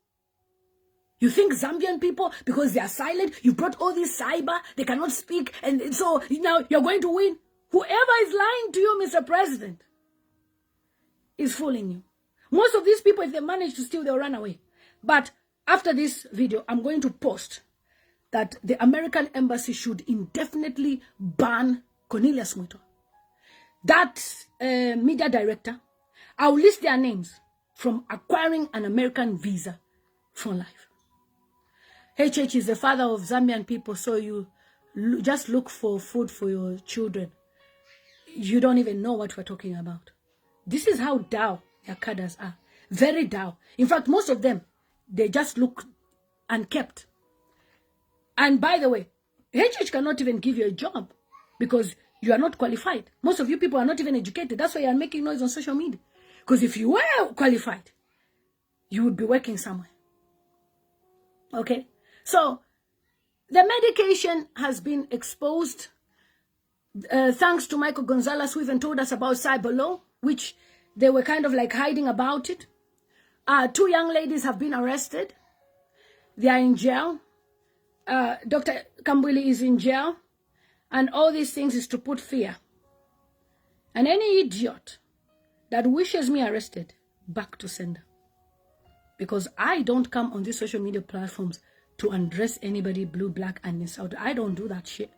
A: You think Zambian people, because they are silent, you brought all this cyber, they cannot speak, and so now you're going to win? Whoever is lying to you, Mr. President, is fooling you. Most of these people, if they manage to steal, they'll run away. But after this video, I'm going to post that the American embassy should indefinitely ban Cornelius Mwito. That media director, I'll list their names, from acquiring an American visa for life. HH is the father of Zambian people, so you just look for food for your children. You don't even know what we're talking about. This is how down their cadres are. Very down. In fact, most of them, they just look unkept. And by the way, HH cannot even give you a job because you are not qualified. Most of you people are not even educated. That's why you are making noise on social media. Because if you were qualified, you would be working somewhere. Okay? So, the medication has been exposed thanks to Michael Gonzelas, who even told us about cyber law, which they were kind of like hiding about it. 2 young ladies have been arrested. They are in jail. Dr. Kambwili is in jail. And all these things is to put fear. And any idiot that wishes me arrested, back to sender. Because I don't come on these social media platforms to undress anybody blue, black, and insult. I don't do that shit.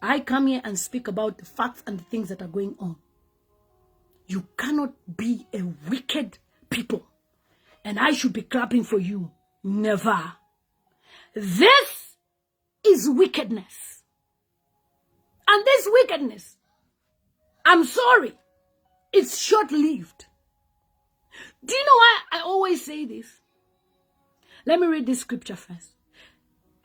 A: I come here and speak about the facts and the things that are going on. You cannot be a wicked people. And I should be clapping for you. Never. This is wickedness. And this wickedness, I'm sorry, it's short-lived. Do you know why I always say this? Let me read this scripture first.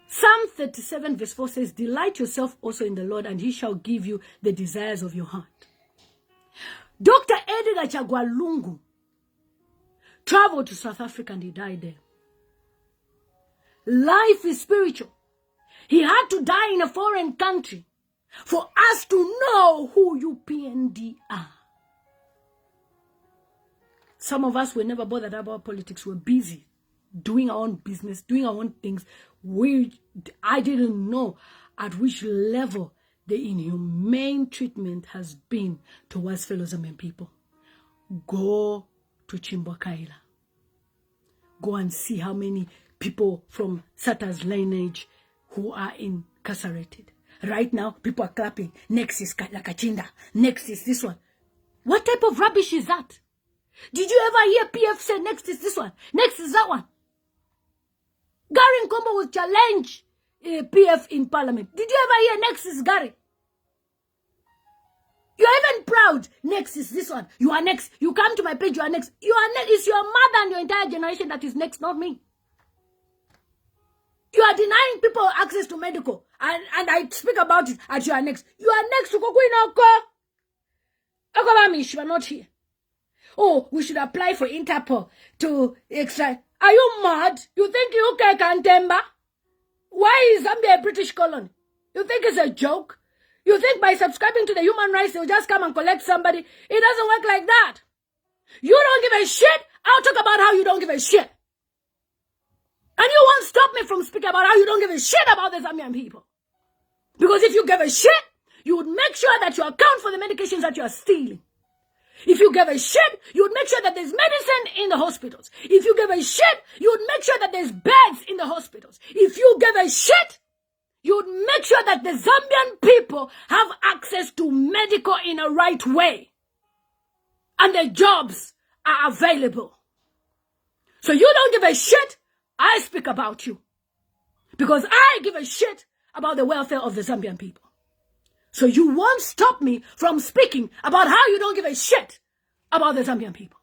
A: Psalm 37 verse 4 says, delight yourself also in the Lord, and he shall give you the desires of your heart. Dr. Edgar Chagwa Lungu traveled to South Africa and he died there. Life is spiritual. He had to die in a foreign country for us to know who UPND are. Some of us were never bothered about politics. We're busy doing our own business, doing our own things. I didn't know at which level the inhumane treatment has been towards fellow Zambian people. Go to Chimbwakaila. Go and see how many people from Sata's lineage who are incarcerated. Right now, people are clapping. Next is Lakachinda. Next is this one. What type of rubbish is that? Did you ever hear PF say next is this one? Next is that one? Gary Nkombo will challenge PF in parliament. Did you ever hear next is Gary? You are even proud. Next is this one. You are next. You come to my page, you are next. You are next. It's your mother and your entire generation that is next, not me. You are denying people access to medical. And I speak about it as you are next. You are next to Kokuinoko. Okobamish, you are not here. Oh, we should apply for Interpol to extract. Are you mad? You think UK can temper? Why is Zambia a British colony? You think it's a joke? You think by subscribing to the human rights, they'll just come and collect somebody? It doesn't work like that. You don't give a shit. I'll talk about how you don't give a shit. And you won't stop me from speaking about how you don't give a shit about the Zambian people. Because if you give a shit, you would make sure that you account for the medications that you are stealing. If you give a shit, you would make sure that there's medicine in the hospitals. If you give a shit, you would make sure that there's beds in the hospitals. If you give a shit, you would make sure that the Zambian people have access to medical in a right way. And the jobs are available. So you don't give a shit, I speak about you. Because I give a shit about the welfare of the Zambian people. So you won't stop me from speaking about how you don't give a shit about the Zambian people.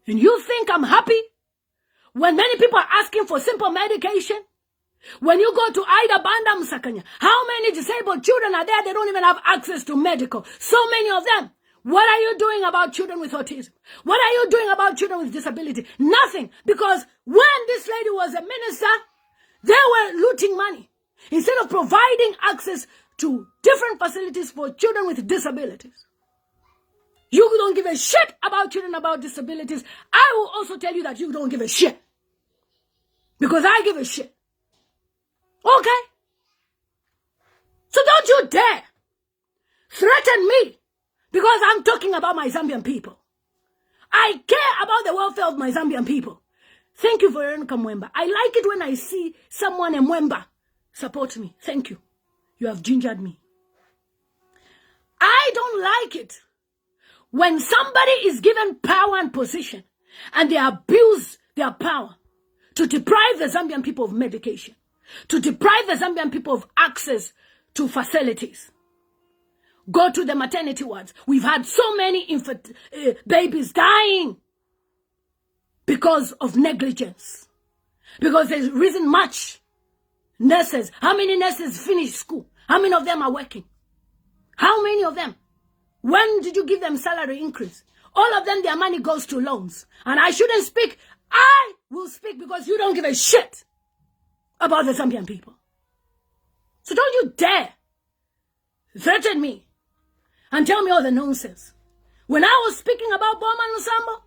A: And you think I'm happy when many people are asking for simple medication? When you go to Ida Banda Msakanya, how many disabled children are there? They don't even have access to medical. So many of them. What are you doing about children with autism? What are you doing about children with disability? Nothing. Because when this lady was a minister, they were looting money. Instead of providing access to different facilities for children with disabilities. You don't give a shit about children about disabilities. I will also tell you that you don't give a shit. Because I give a shit. Okay? So don't you dare threaten me because I'm talking about my Zambian people. I care about the welfare of my Zambian people. Thank you, Veronica Mwemba. I like it when I see someone, a Mwemba, support me. Thank you. You have gingered me. I don't like it when somebody is given power and position and they abuse their power to deprive the Zambian people of medication, to deprive the Zambian people of access to facilities. Go to the maternity wards. We've had so many babies dying because of negligence. Because there isn't much nurses. How many nurses finish school? How many of them are working? How many of them? When did you give them salary increase? All of them, their money goes to loans. And I shouldn't speak. I will speak because you don't give a shit about the Zambian people. So don't you dare threaten me and tell me all the nonsense. When I was speaking about Bowman Lusambo,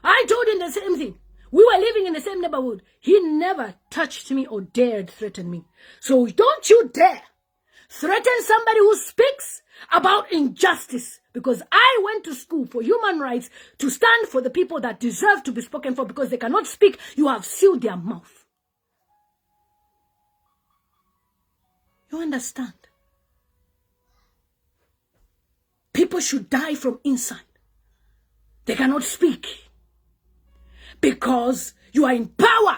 A: I told him the same thing. We were living in the same neighborhood. He never touched me or dared threaten me. So don't you dare threaten somebody who speaks about injustice. Because I went to school for human rights to stand for the people that deserve to be spoken for because they cannot speak. You have sealed their mouth. You understand? People should die from inside. They cannot speak because you are in power.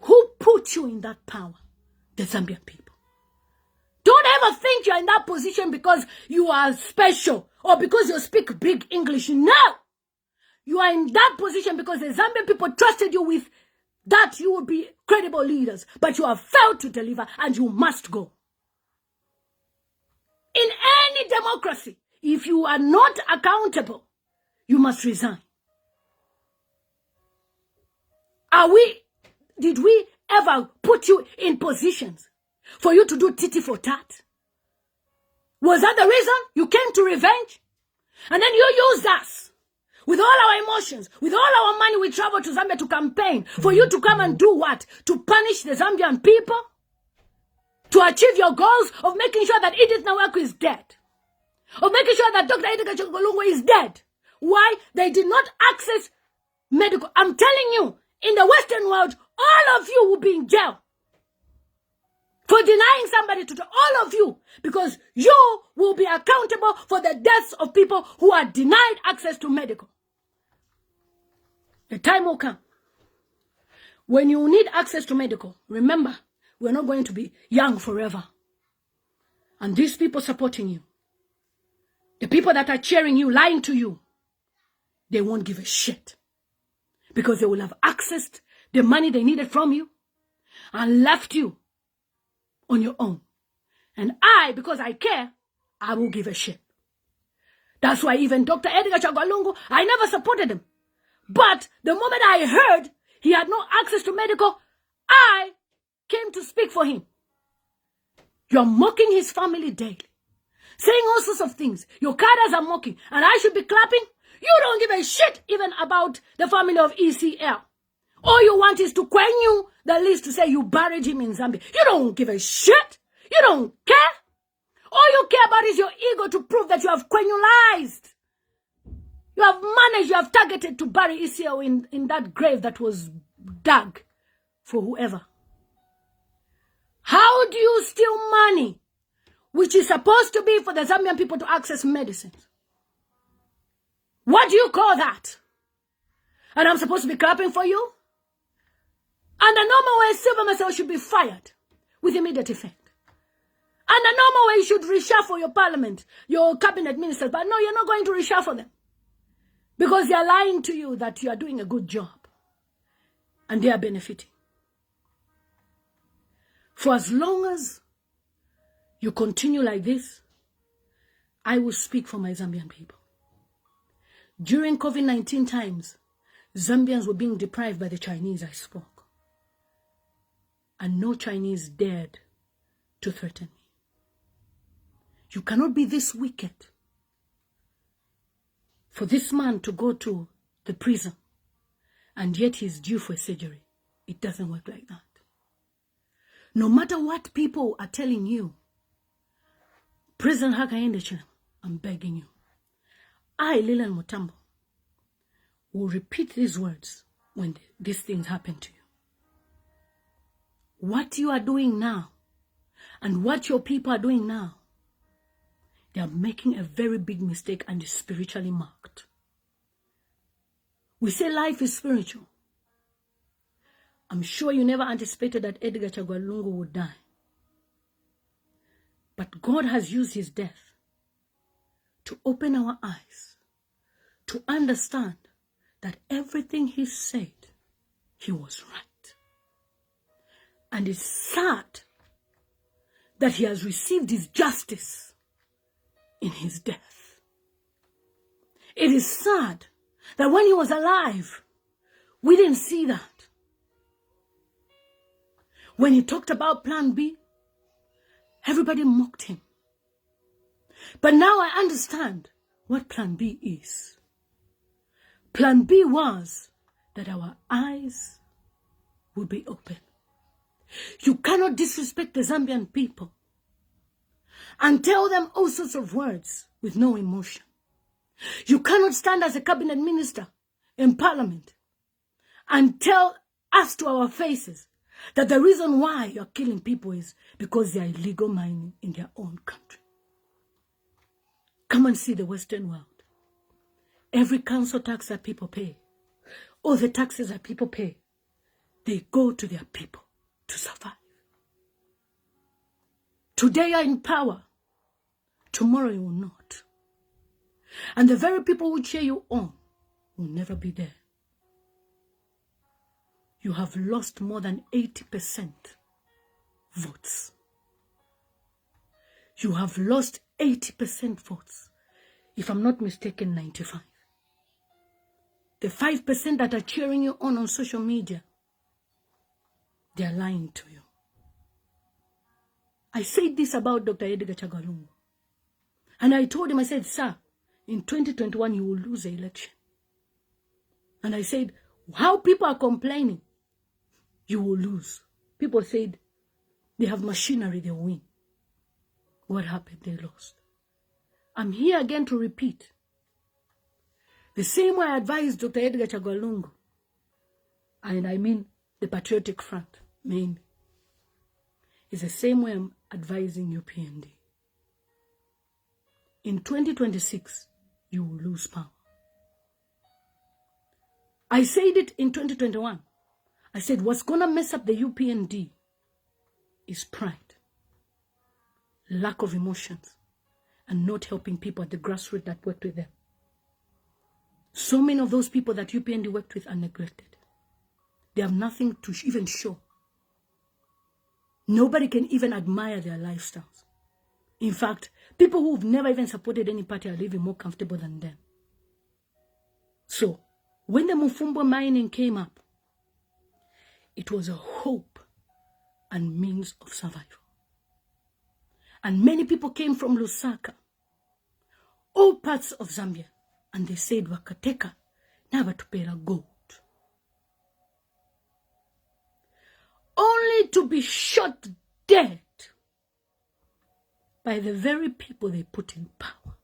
A: Who put you in that power? The Zambian people. Don't ever think you're in that position because you are special or because you speak big English. No! You are in that position because the Zambian people trusted you with that you will be credible leaders. But you have failed to deliver and you must go. In any democracy, if you are not accountable, you must resign. Did we ever put you in positions for you to do titty for tat? Was that the reason you came to revenge? And then you used us with all our emotions, with all our money. We traveled to Zambia to campaign for you to come and do what? To punish the Zambian people? To achieve your goals of making sure that Edith Nawaku is dead? Of making sure that Dr. Edgar Chagolungu is dead? Why? They did not access medical. I'm telling you, in the Western world, all of you will be in jail for denying somebody to all of you, because you will be accountable for the deaths of people who are denied access to medical. The time will come when you need access to medical. Remember, we're not going to be young forever. And these people supporting you, the people that are cheering you, lying to you, they won't give a shit. Because they will have accessed the money they needed from you and left you on your own. And I, because I care, I will give a shit. That's why even Dr. Edgar Chagwalungu, I never supported him. But the moment I heard he had no access to medical, I came to speak for him. You're mocking his family daily, saying all sorts of things. Your cadres are mocking, and I should be clapping? You don't give a shit even about the family of ECL. All you want is to you the list to say you buried him in Zambia. You don't give a shit. You don't care. All you care about is your ego to prove that you have quenulized. You have managed, you have targeted to bury ECL in that grave that was dug for whoever. How do you steal money, which is supposed to be for the Zambian people to access medicines? What do you call that? And I'm supposed to be clapping for you? And the normal way, Sylvia Masebo should be fired with immediate effect. And the normal way, you should reshuffle your parliament, your cabinet ministers. But no, you're not going to reshuffle them. Because they are lying to you that you are doing a good job. And they are benefiting. For as long as you continue like this, I will speak for my Zambian people. During COVID-19 times, Zambians were being deprived by the Chinese, I spoke. And no Chinese dared to threaten me. You cannot be this wicked for this man to go to the prison and yet he's due for surgery. It doesn't work like that. No matter what people are telling you, President Hakainde, I'm begging you. I, Lilian Mutambo, will repeat these words when these things happen to you. What you are doing now and what your people are doing now, they are making a very big mistake and is spiritually marked. We say life is spiritual. I'm sure you never anticipated that Edgar Chagwa Lungu would die. But God has used his death to open our eyes, to understand that everything he said, he was right. And it's sad that he has received his justice in his death. It is sad that when he was alive, we didn't see that. When he talked about Plan B, everybody mocked him. But now I understand what Plan B is. Plan B was that our eyes would be open. You cannot disrespect the Zambian people and tell them all sorts of words with no emotion. You cannot stand as a cabinet minister in parliament and tell us to our faces that the reason why you're killing people is because they are illegal mining in their own country. Come and see the Western world. Every council tax that people pay, all the taxes that people pay, they go to their people to survive. Today you're in power, tomorrow you will not. And the very people who cheer you on will never be there. You have lost more than 80% votes. You have lost 80% votes. If I'm not mistaken, 95. The 5% that are cheering you on social media, they are lying to you. I said this about Dr. Edgar Chagwa Lungu. And I told him, I said, sir, in 2021 you will lose the election. And I said, how people are complaining, you will lose. People said, they have machinery, they will win. What happened? They lost. I'm here again to repeat. The same way I advised Dr. Edgar Chagwa Lungu, and I mean the Patriotic Front, mainly, is the same way I'm advising UPND. In 2026, you will lose power. I said it in 2021. I said, what's going to mess up the UPND is pride, lack of emotions, and not helping people at the grassroots that worked with them. So many of those people that UPND worked with are neglected. They have nothing to even show. Nobody can even admire their lifestyles. In fact, people who've never even supported any party are living more comfortable than them. So, when the Mufumbo mining came up, it was a hope and means of survival. And many people came from Lusaka, all parts of Zambia, and they said, Wakateka, never to pay a gold. Only to be shot dead by the very people they put in power.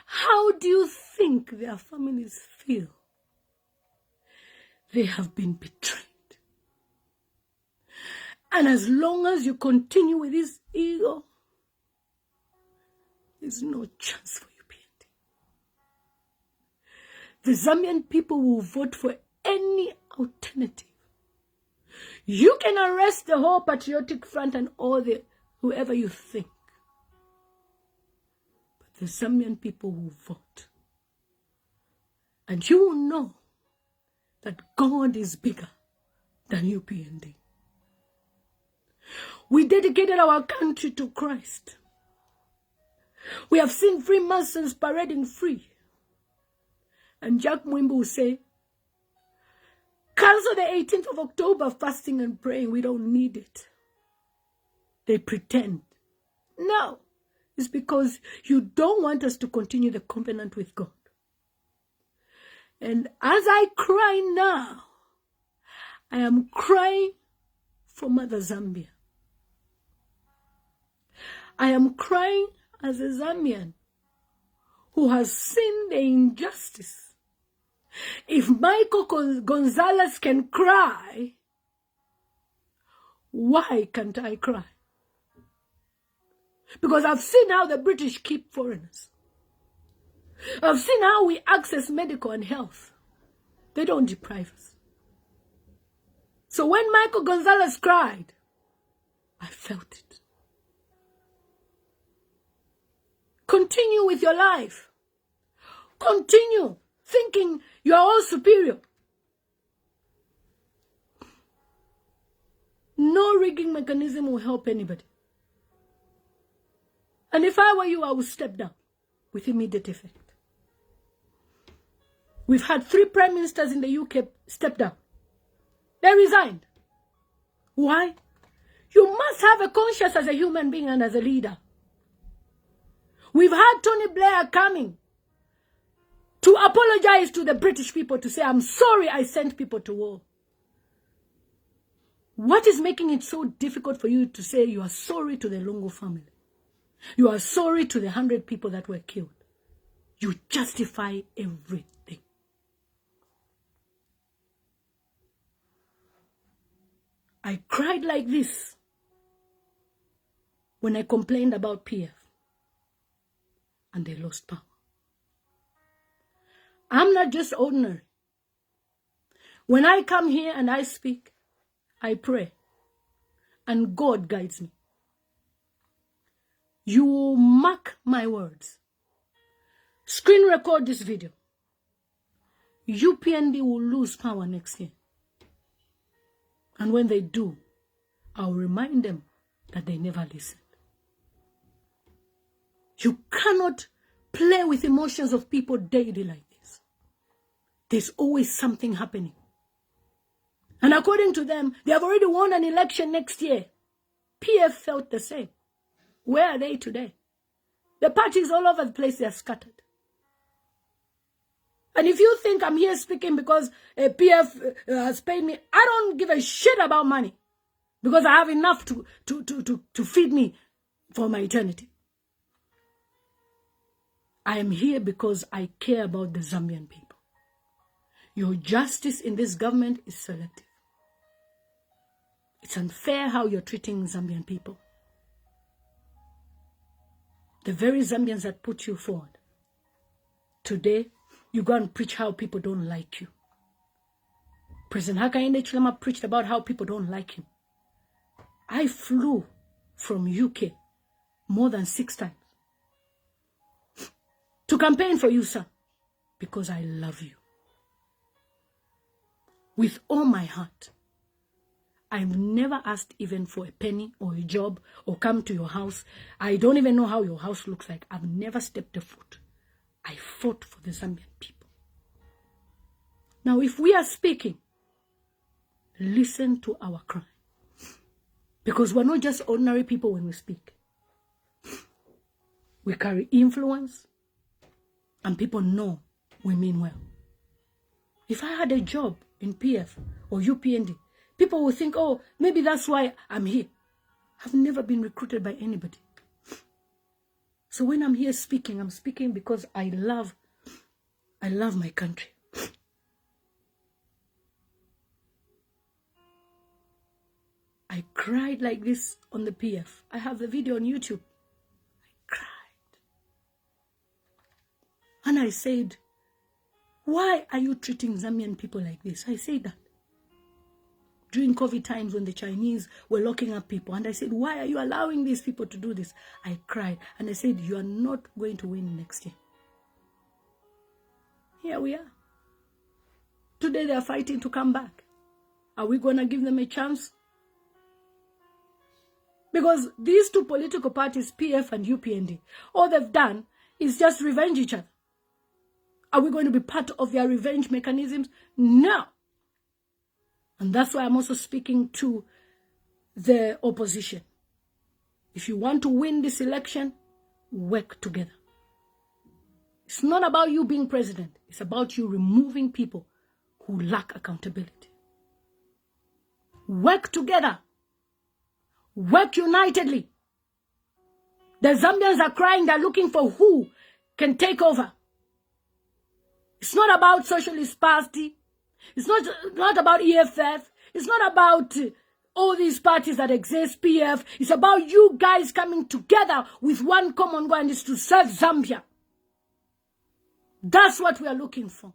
A: How do you think their families feel? They have been betrayed. And as long as you continue with this ego, there's no chance for UPND. The Zambian people will vote for any alternative. You can arrest the whole Patriotic Front and all the whoever you think. But the Zambian people will vote. And you will know that God is bigger than UPND. We dedicated our country to Christ. We have seen Freemasons parading free. And Jack Mwimbu will say, cancel the 18th of October fasting and praying. We don't need it. They pretend. No, it's because you don't want us to continue the covenant with God. And as I cry now, I am crying for Mother Zambia. I am crying as a Zambian who has seen the injustice If Michael Gonzelas can cry, why can't I cry? Because I've seen how the British keep foreigners. I've seen how we access medical and health. They don't deprive us. So when Michael Gonzelas cried, I felt it. Continue with your life. Continue thinking you are all superior. No rigging mechanism will help anybody. And if I were you, I would step down with immediate effect. We've had 3 prime ministers in the UK step down. They resigned. Why? You must have a conscience as a human being and as a leader. We've had Tony Blair coming to apologize to the British people, to say, I'm sorry I sent people to war. What is making it so difficult for you to say you are sorry to the Lungu family? You are sorry to the 100 people that were killed. You justify everything. I cried like this when I complained about PF and they lost power. I'm not just ordinary. When I come here and I speak, I pray and God guides me. You will mark my words. Screen record this video. UPND will lose power next year. And when they do, I'll remind them that they never listened. You cannot play with emotions of people daily like this. There's always something happening. And according to them, they have already won an election next year. PF felt the same. Where are they today? The parties all over the place, they are scattered. And if you think I'm here speaking because PF has paid me, I don't give a shit about money. Because I have enough to feed me for my eternity. I am here because I care about the Zambian people. Your justice in this government is selective. It's unfair how you're treating Zambian people. The very Zambians that put you forward. Today, you go and preach how people don't like you. President Hakainde Chilema preached about how people don't like him. I flew from UK more than 6 times to campaign for you, sir, because I love you. With all my heart. I've never asked even for a penny or a job or come to your house. I don't even know how your house looks like. I've never stepped a foot. I fought for the Zambian people. Now, if we are speaking, listen to our cry. Because we're not just ordinary people when we speak. We carry influence, and people know we mean well. If I had a job in PF or UPND, people will think, oh, maybe that's why I'm here. I've never been recruited by anybody. So when I'm here speaking, I'm speaking because I love my country. I cried like this on the PF. I have the video on YouTube. I cried. And I said, why are you treating Zambian people like this? I said that. During COVID times when the Chinese were locking up people. And I said, why are you allowing these people to do this? I cried. And I said, you are not going to win next year. Here we are. Today they are fighting to come back. Are we going to give them a chance? Because these 2 political parties, PF and UPND, all they've done is just revenge each other. Are we going to be part of their revenge mechanisms? No. And that's why I'm also speaking to the opposition. If you want to win this election, work together. It's not about you being president. It's about you removing people who lack accountability. Work together. Work unitedly. The Zambians are crying. They're looking for who can take over. It's not about Socialist Party. It's not about EFF. It's not about all these parties that exist, PF. It's about you guys coming together with one common goal, and it's to serve Zambia. That's what we are looking for.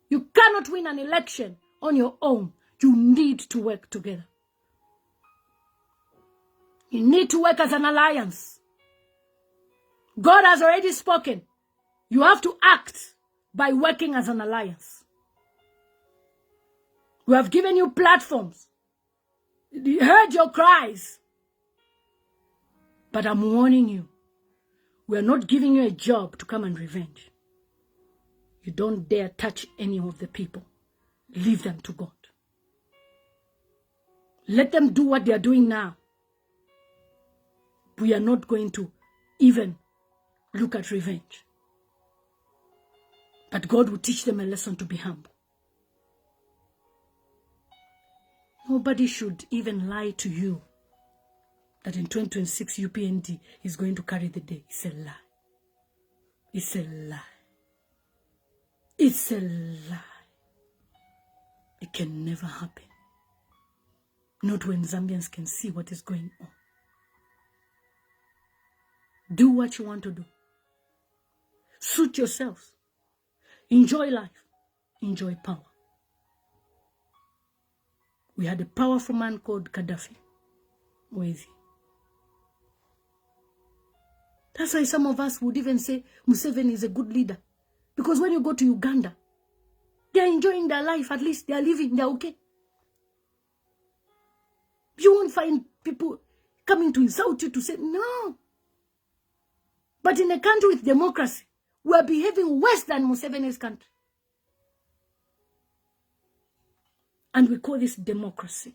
A: You cannot win an election on your own. You need to work together. You need to work as an alliance. God has already spoken. You have to act by working as an alliance. We have given you platforms. We heard your cries. But I'm warning you, we are not giving you a job to come and revenge. You don't dare touch any of the people. Leave them to God. Let them do what they are doing now. We are not going to even look at revenge. But God will teach them a lesson to be humble. Nobody should even lie to you that in 2026 UPND is going to carry the day. It's a lie. It's a lie. It's a lie. It can never happen. Not when Zambians can see what is going on. Do what you want to do. Suit yourselves. Enjoy life. Enjoy power. We had a powerful man called Gaddafi. Where is he? That's why some of us would even say Museveni is a good leader. Because when you go to Uganda, they are enjoying their life. At least they are living. They are okay. You won't find people coming to insult you to say, no. But in a country with democracy, we are behaving worse than Museveni's country. And we call this democracy.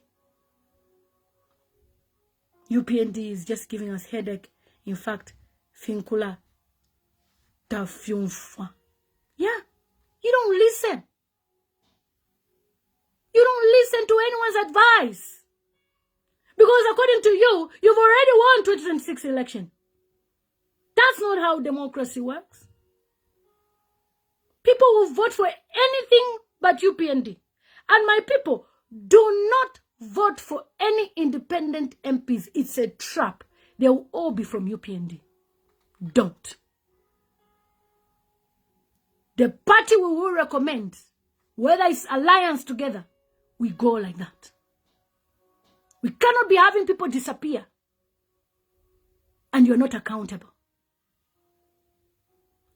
A: UPND is just giving us headache. In fact, Finkula Tafyunfa. Yeah, you don't listen. You don't listen to anyone's advice. Because according to you, you've already won 2026 election. That's not how democracy works. People will vote for anything but UPND. And my people, do not vote for any independent MPs. It's a trap. They will all be from UPND. Don't. The party we will recommend, whether it's alliance together, we go like that. We cannot be having people disappear and you're not accountable.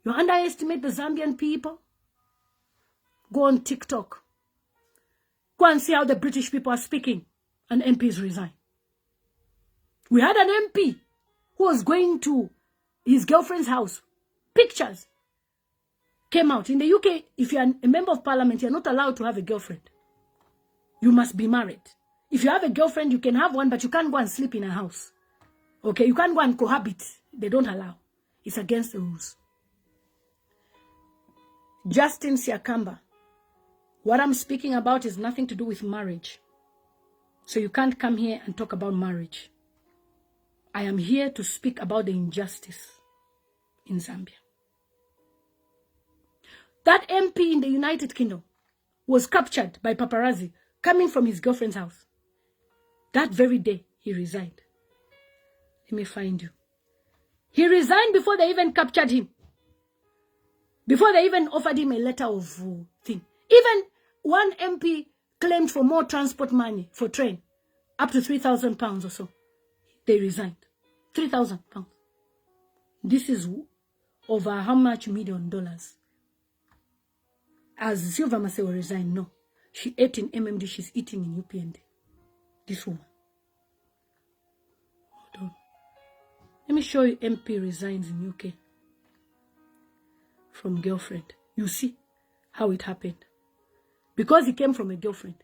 A: You underestimate the Zambian people? Go on TikTok. Go and see how the British people are speaking and MPs resign. We had an MP who was going to his girlfriend's house. Pictures came out. In the UK, if you're a member of parliament, you're not allowed to have a girlfriend. You must be married. If you have a girlfriend, you can have one, but you can't go and sleep in a house. Okay, you can't go and cohabit. They don't allow. It's against the rules. Justin Siakamba. What I'm speaking about is nothing to do with marriage. So you can't come here and talk about marriage. I am here to speak about the injustice in Zambia. That MP in the United Kingdom was captured by paparazzi coming from his girlfriend's house. That very day, he resigned. Let me find you. He resigned before they even captured him. Before they even offered him a letter of thing. Even one MP claimed for more transport money for train, up to £3,000 or so. They resigned. £3,000. This is over how much $1 million? As Sylvia Masebo resigned, no. She ate in MMD, she's eating in UPND. This woman. Hold on. Let me show you MP resigns in UK. From girlfriend. You see how it happened. Because he came from a girlfriend.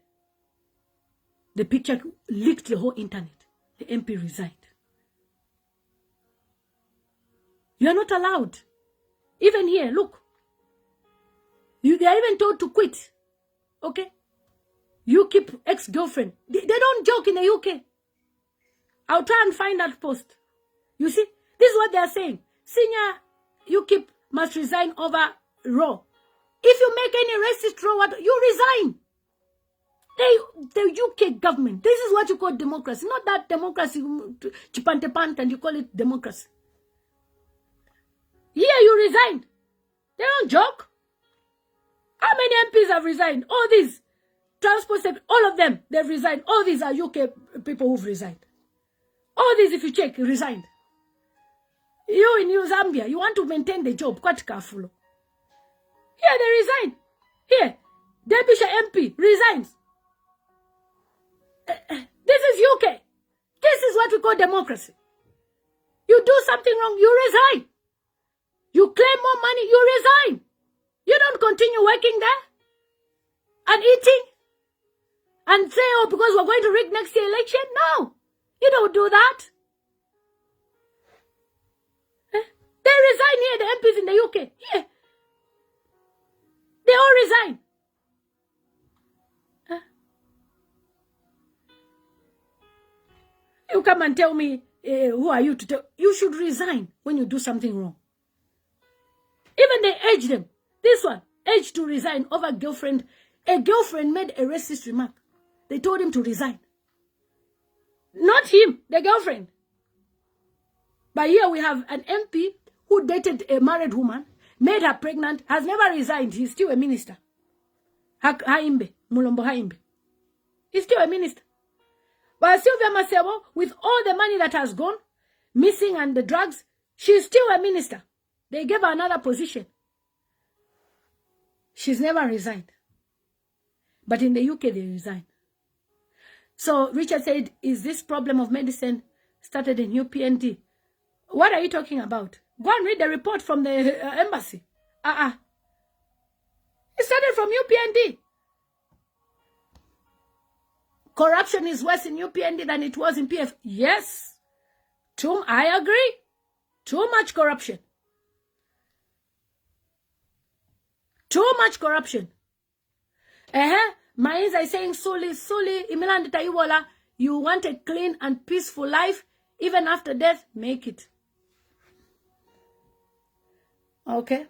A: The picture leaked the whole internet. The MP resigned. You are not allowed. Even here, look. They are even told to quit. Okay? You keep ex-girlfriend. They don't joke in the UK. I'll try and find that post. You see? This is what they are saying. Senior UKIP must resign over Raw. If you make any racist law, you resign. The UK government, this is what you call democracy, not that democracy, chipantepant, and you call it democracy. Here you resigned. They don't joke. How many MPs have resigned? All these transport sector, all of them, they've resigned. All these are UK people who've resigned. All these, if you check, resigned. You in Zambia, you want to maintain the job, quite careful. Here they resign. Here, Derbyshire MP resigns. This is UK. This is what we call democracy. You do something wrong, you resign. You claim more money, you resign. You don't continue working there and eating and say, oh, because we're going to rig next year election. No, you don't do that. They resign here, the MPs in the UK. Here. They all resign. You come and tell me, who are you to tell? You should resign when you do something wrong. Even they urge them. This one, urged to resign over girlfriend. A girlfriend made a racist remark. They told him to resign. Not him, the girlfriend. But here we have an MP who dated a married woman, made her pregnant, has never resigned. He's still a minister. Haimbe, Mulombo Haimbe. He's still a minister. But Sylvia Masebo, with all the money that has gone missing and the drugs, she's still a minister. They gave her another position. She's never resigned. But in the UK, they resigned. So Richard said, is this problem of medicine started in UPND? What are you talking about? Go and read the report from the embassy. It started from UPND. Corruption is worse in UPND than it was in PF. Yes. I agree. Too much corruption. Too much corruption. Mainza is saying, Suli, Imiland Taiwola, you want a clean and peaceful life, even after death, make it. Okay.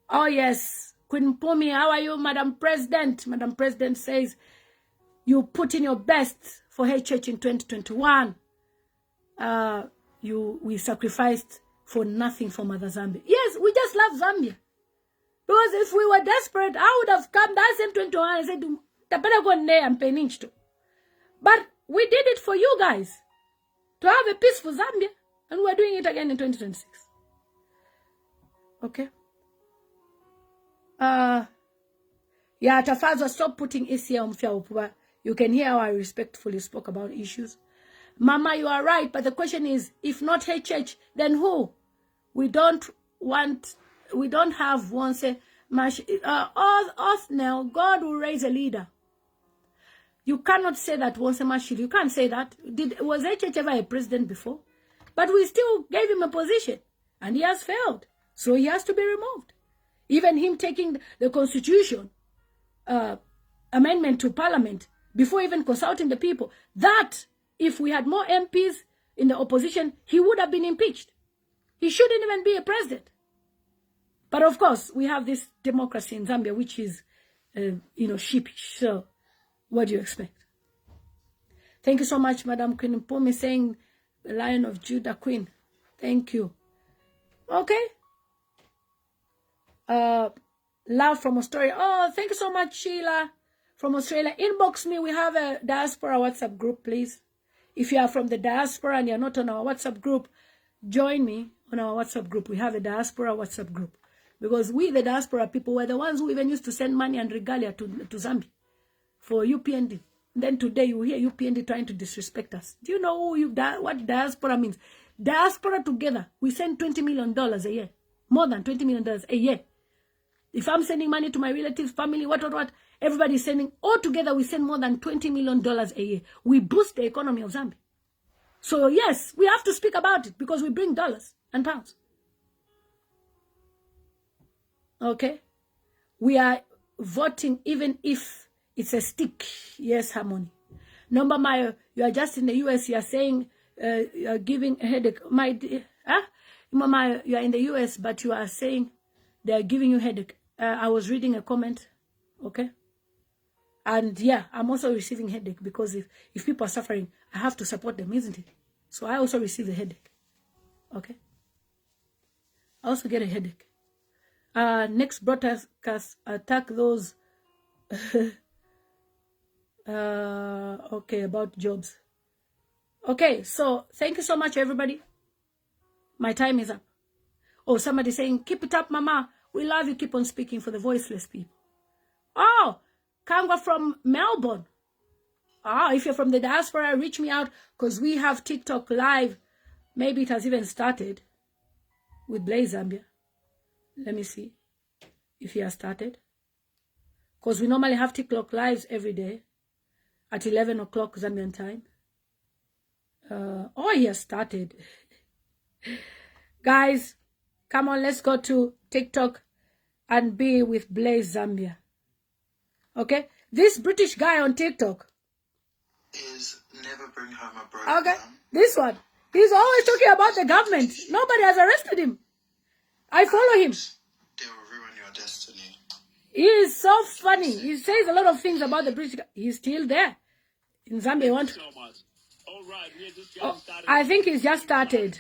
A: Oh, yes. Queen Pumi, how are you, Madam President? Madam President says, you put in your best for her church in 2021. We sacrificed for nothing for Mother Zambia. Yes, we just love Zambia. Because if we were desperate, I would have come that same 21 and said, and Peninch. But we did it for you guys. To have a peaceful Zambia. And we're doing it again in 2026. Okay. Yeah, Tafazo, stop putting ECA. You can hear how I respectfully spoke about issues. Mama, you are right, but the question is, if not her church, then who? We don't have one say, now, God will raise a leader. You cannot say that once a Mashil. You can't say that. Was her church ever a president before? But we still gave him a position, and he has failed. So he has to be removed. Even him taking the constitution amendment to parliament before even consulting the people, that if we had more MPs in the opposition, he would have been impeached. He shouldn't even be a president. But of course, we have this democracy in Zambia, which is, sheepish. So what do you expect? Thank you so much, Madam Queen Mpumi, saying the Lion of Judah Queen. Thank you. Okay. Love from Australia. Oh, thank you so much, Sheila from Australia. Inbox me. We have a diaspora WhatsApp group, please. If you are from the diaspora and you're not on our WhatsApp group, join me on our WhatsApp group. We have a diaspora WhatsApp group. Because we, the diaspora people, were the ones who even used to send money and regalia to Zambia for UPND. Then today you hear UPND trying to disrespect us. Do you know what diaspora means? Diaspora together, we send $20 million a year. More than $20 million a year. If I'm sending money to my relatives, family, what, everybody's sending. All together, we send more than $20 million a year. We boost the economy of Zambia. So yes, we have to speak about it because we bring dollars and pounds. Okay? We are voting even if it's a stick. Yes, Harmony. Number Mayo, you are just in the US, you are saying, you are giving a headache. Mama, you are in the US, but you are saying they are giving you headache. I was reading a comment, okay? And yeah, I'm also receiving headache because if people are suffering, I have to support them, isn't it? So I also receive a headache, okay? I also get a headache. Next broadcast, attack those, okay, about jobs. Okay, so thank you so much, everybody. My time is up. Oh, somebody saying, keep it up, Mama. We love you. Keep on speaking for the voiceless people. Oh, Kangwa from Melbourne. If you're from the diaspora, reach me out because we have TikTok live. Maybe it has even started with Blaze Zambia. Let me see if he has started. Because we normally have TikTok lives every day at 11 o'clock Zambian time. He has started. Guys, come on, let's go to TikTok and be with Blaze Zambia. Okay? This British guy on TikTok
B: is never bring home a broken
A: okay, this one. He's always talking about the government. Nobody has arrested him. I follow him.
B: They will ruin your destiny.
A: He is so funny. He says a lot of things about the British guy. He's still there. In Zambia, I think he's just started.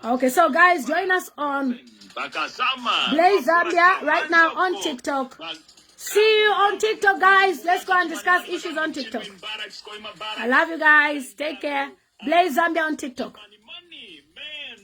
A: Okay, so guys, join us on Blaze Zambia right now on TikTok. See you on TikTok, guys. Let's go and discuss issues on TikTok. I love you guys. Take care. Blaze Zambia on TikTok.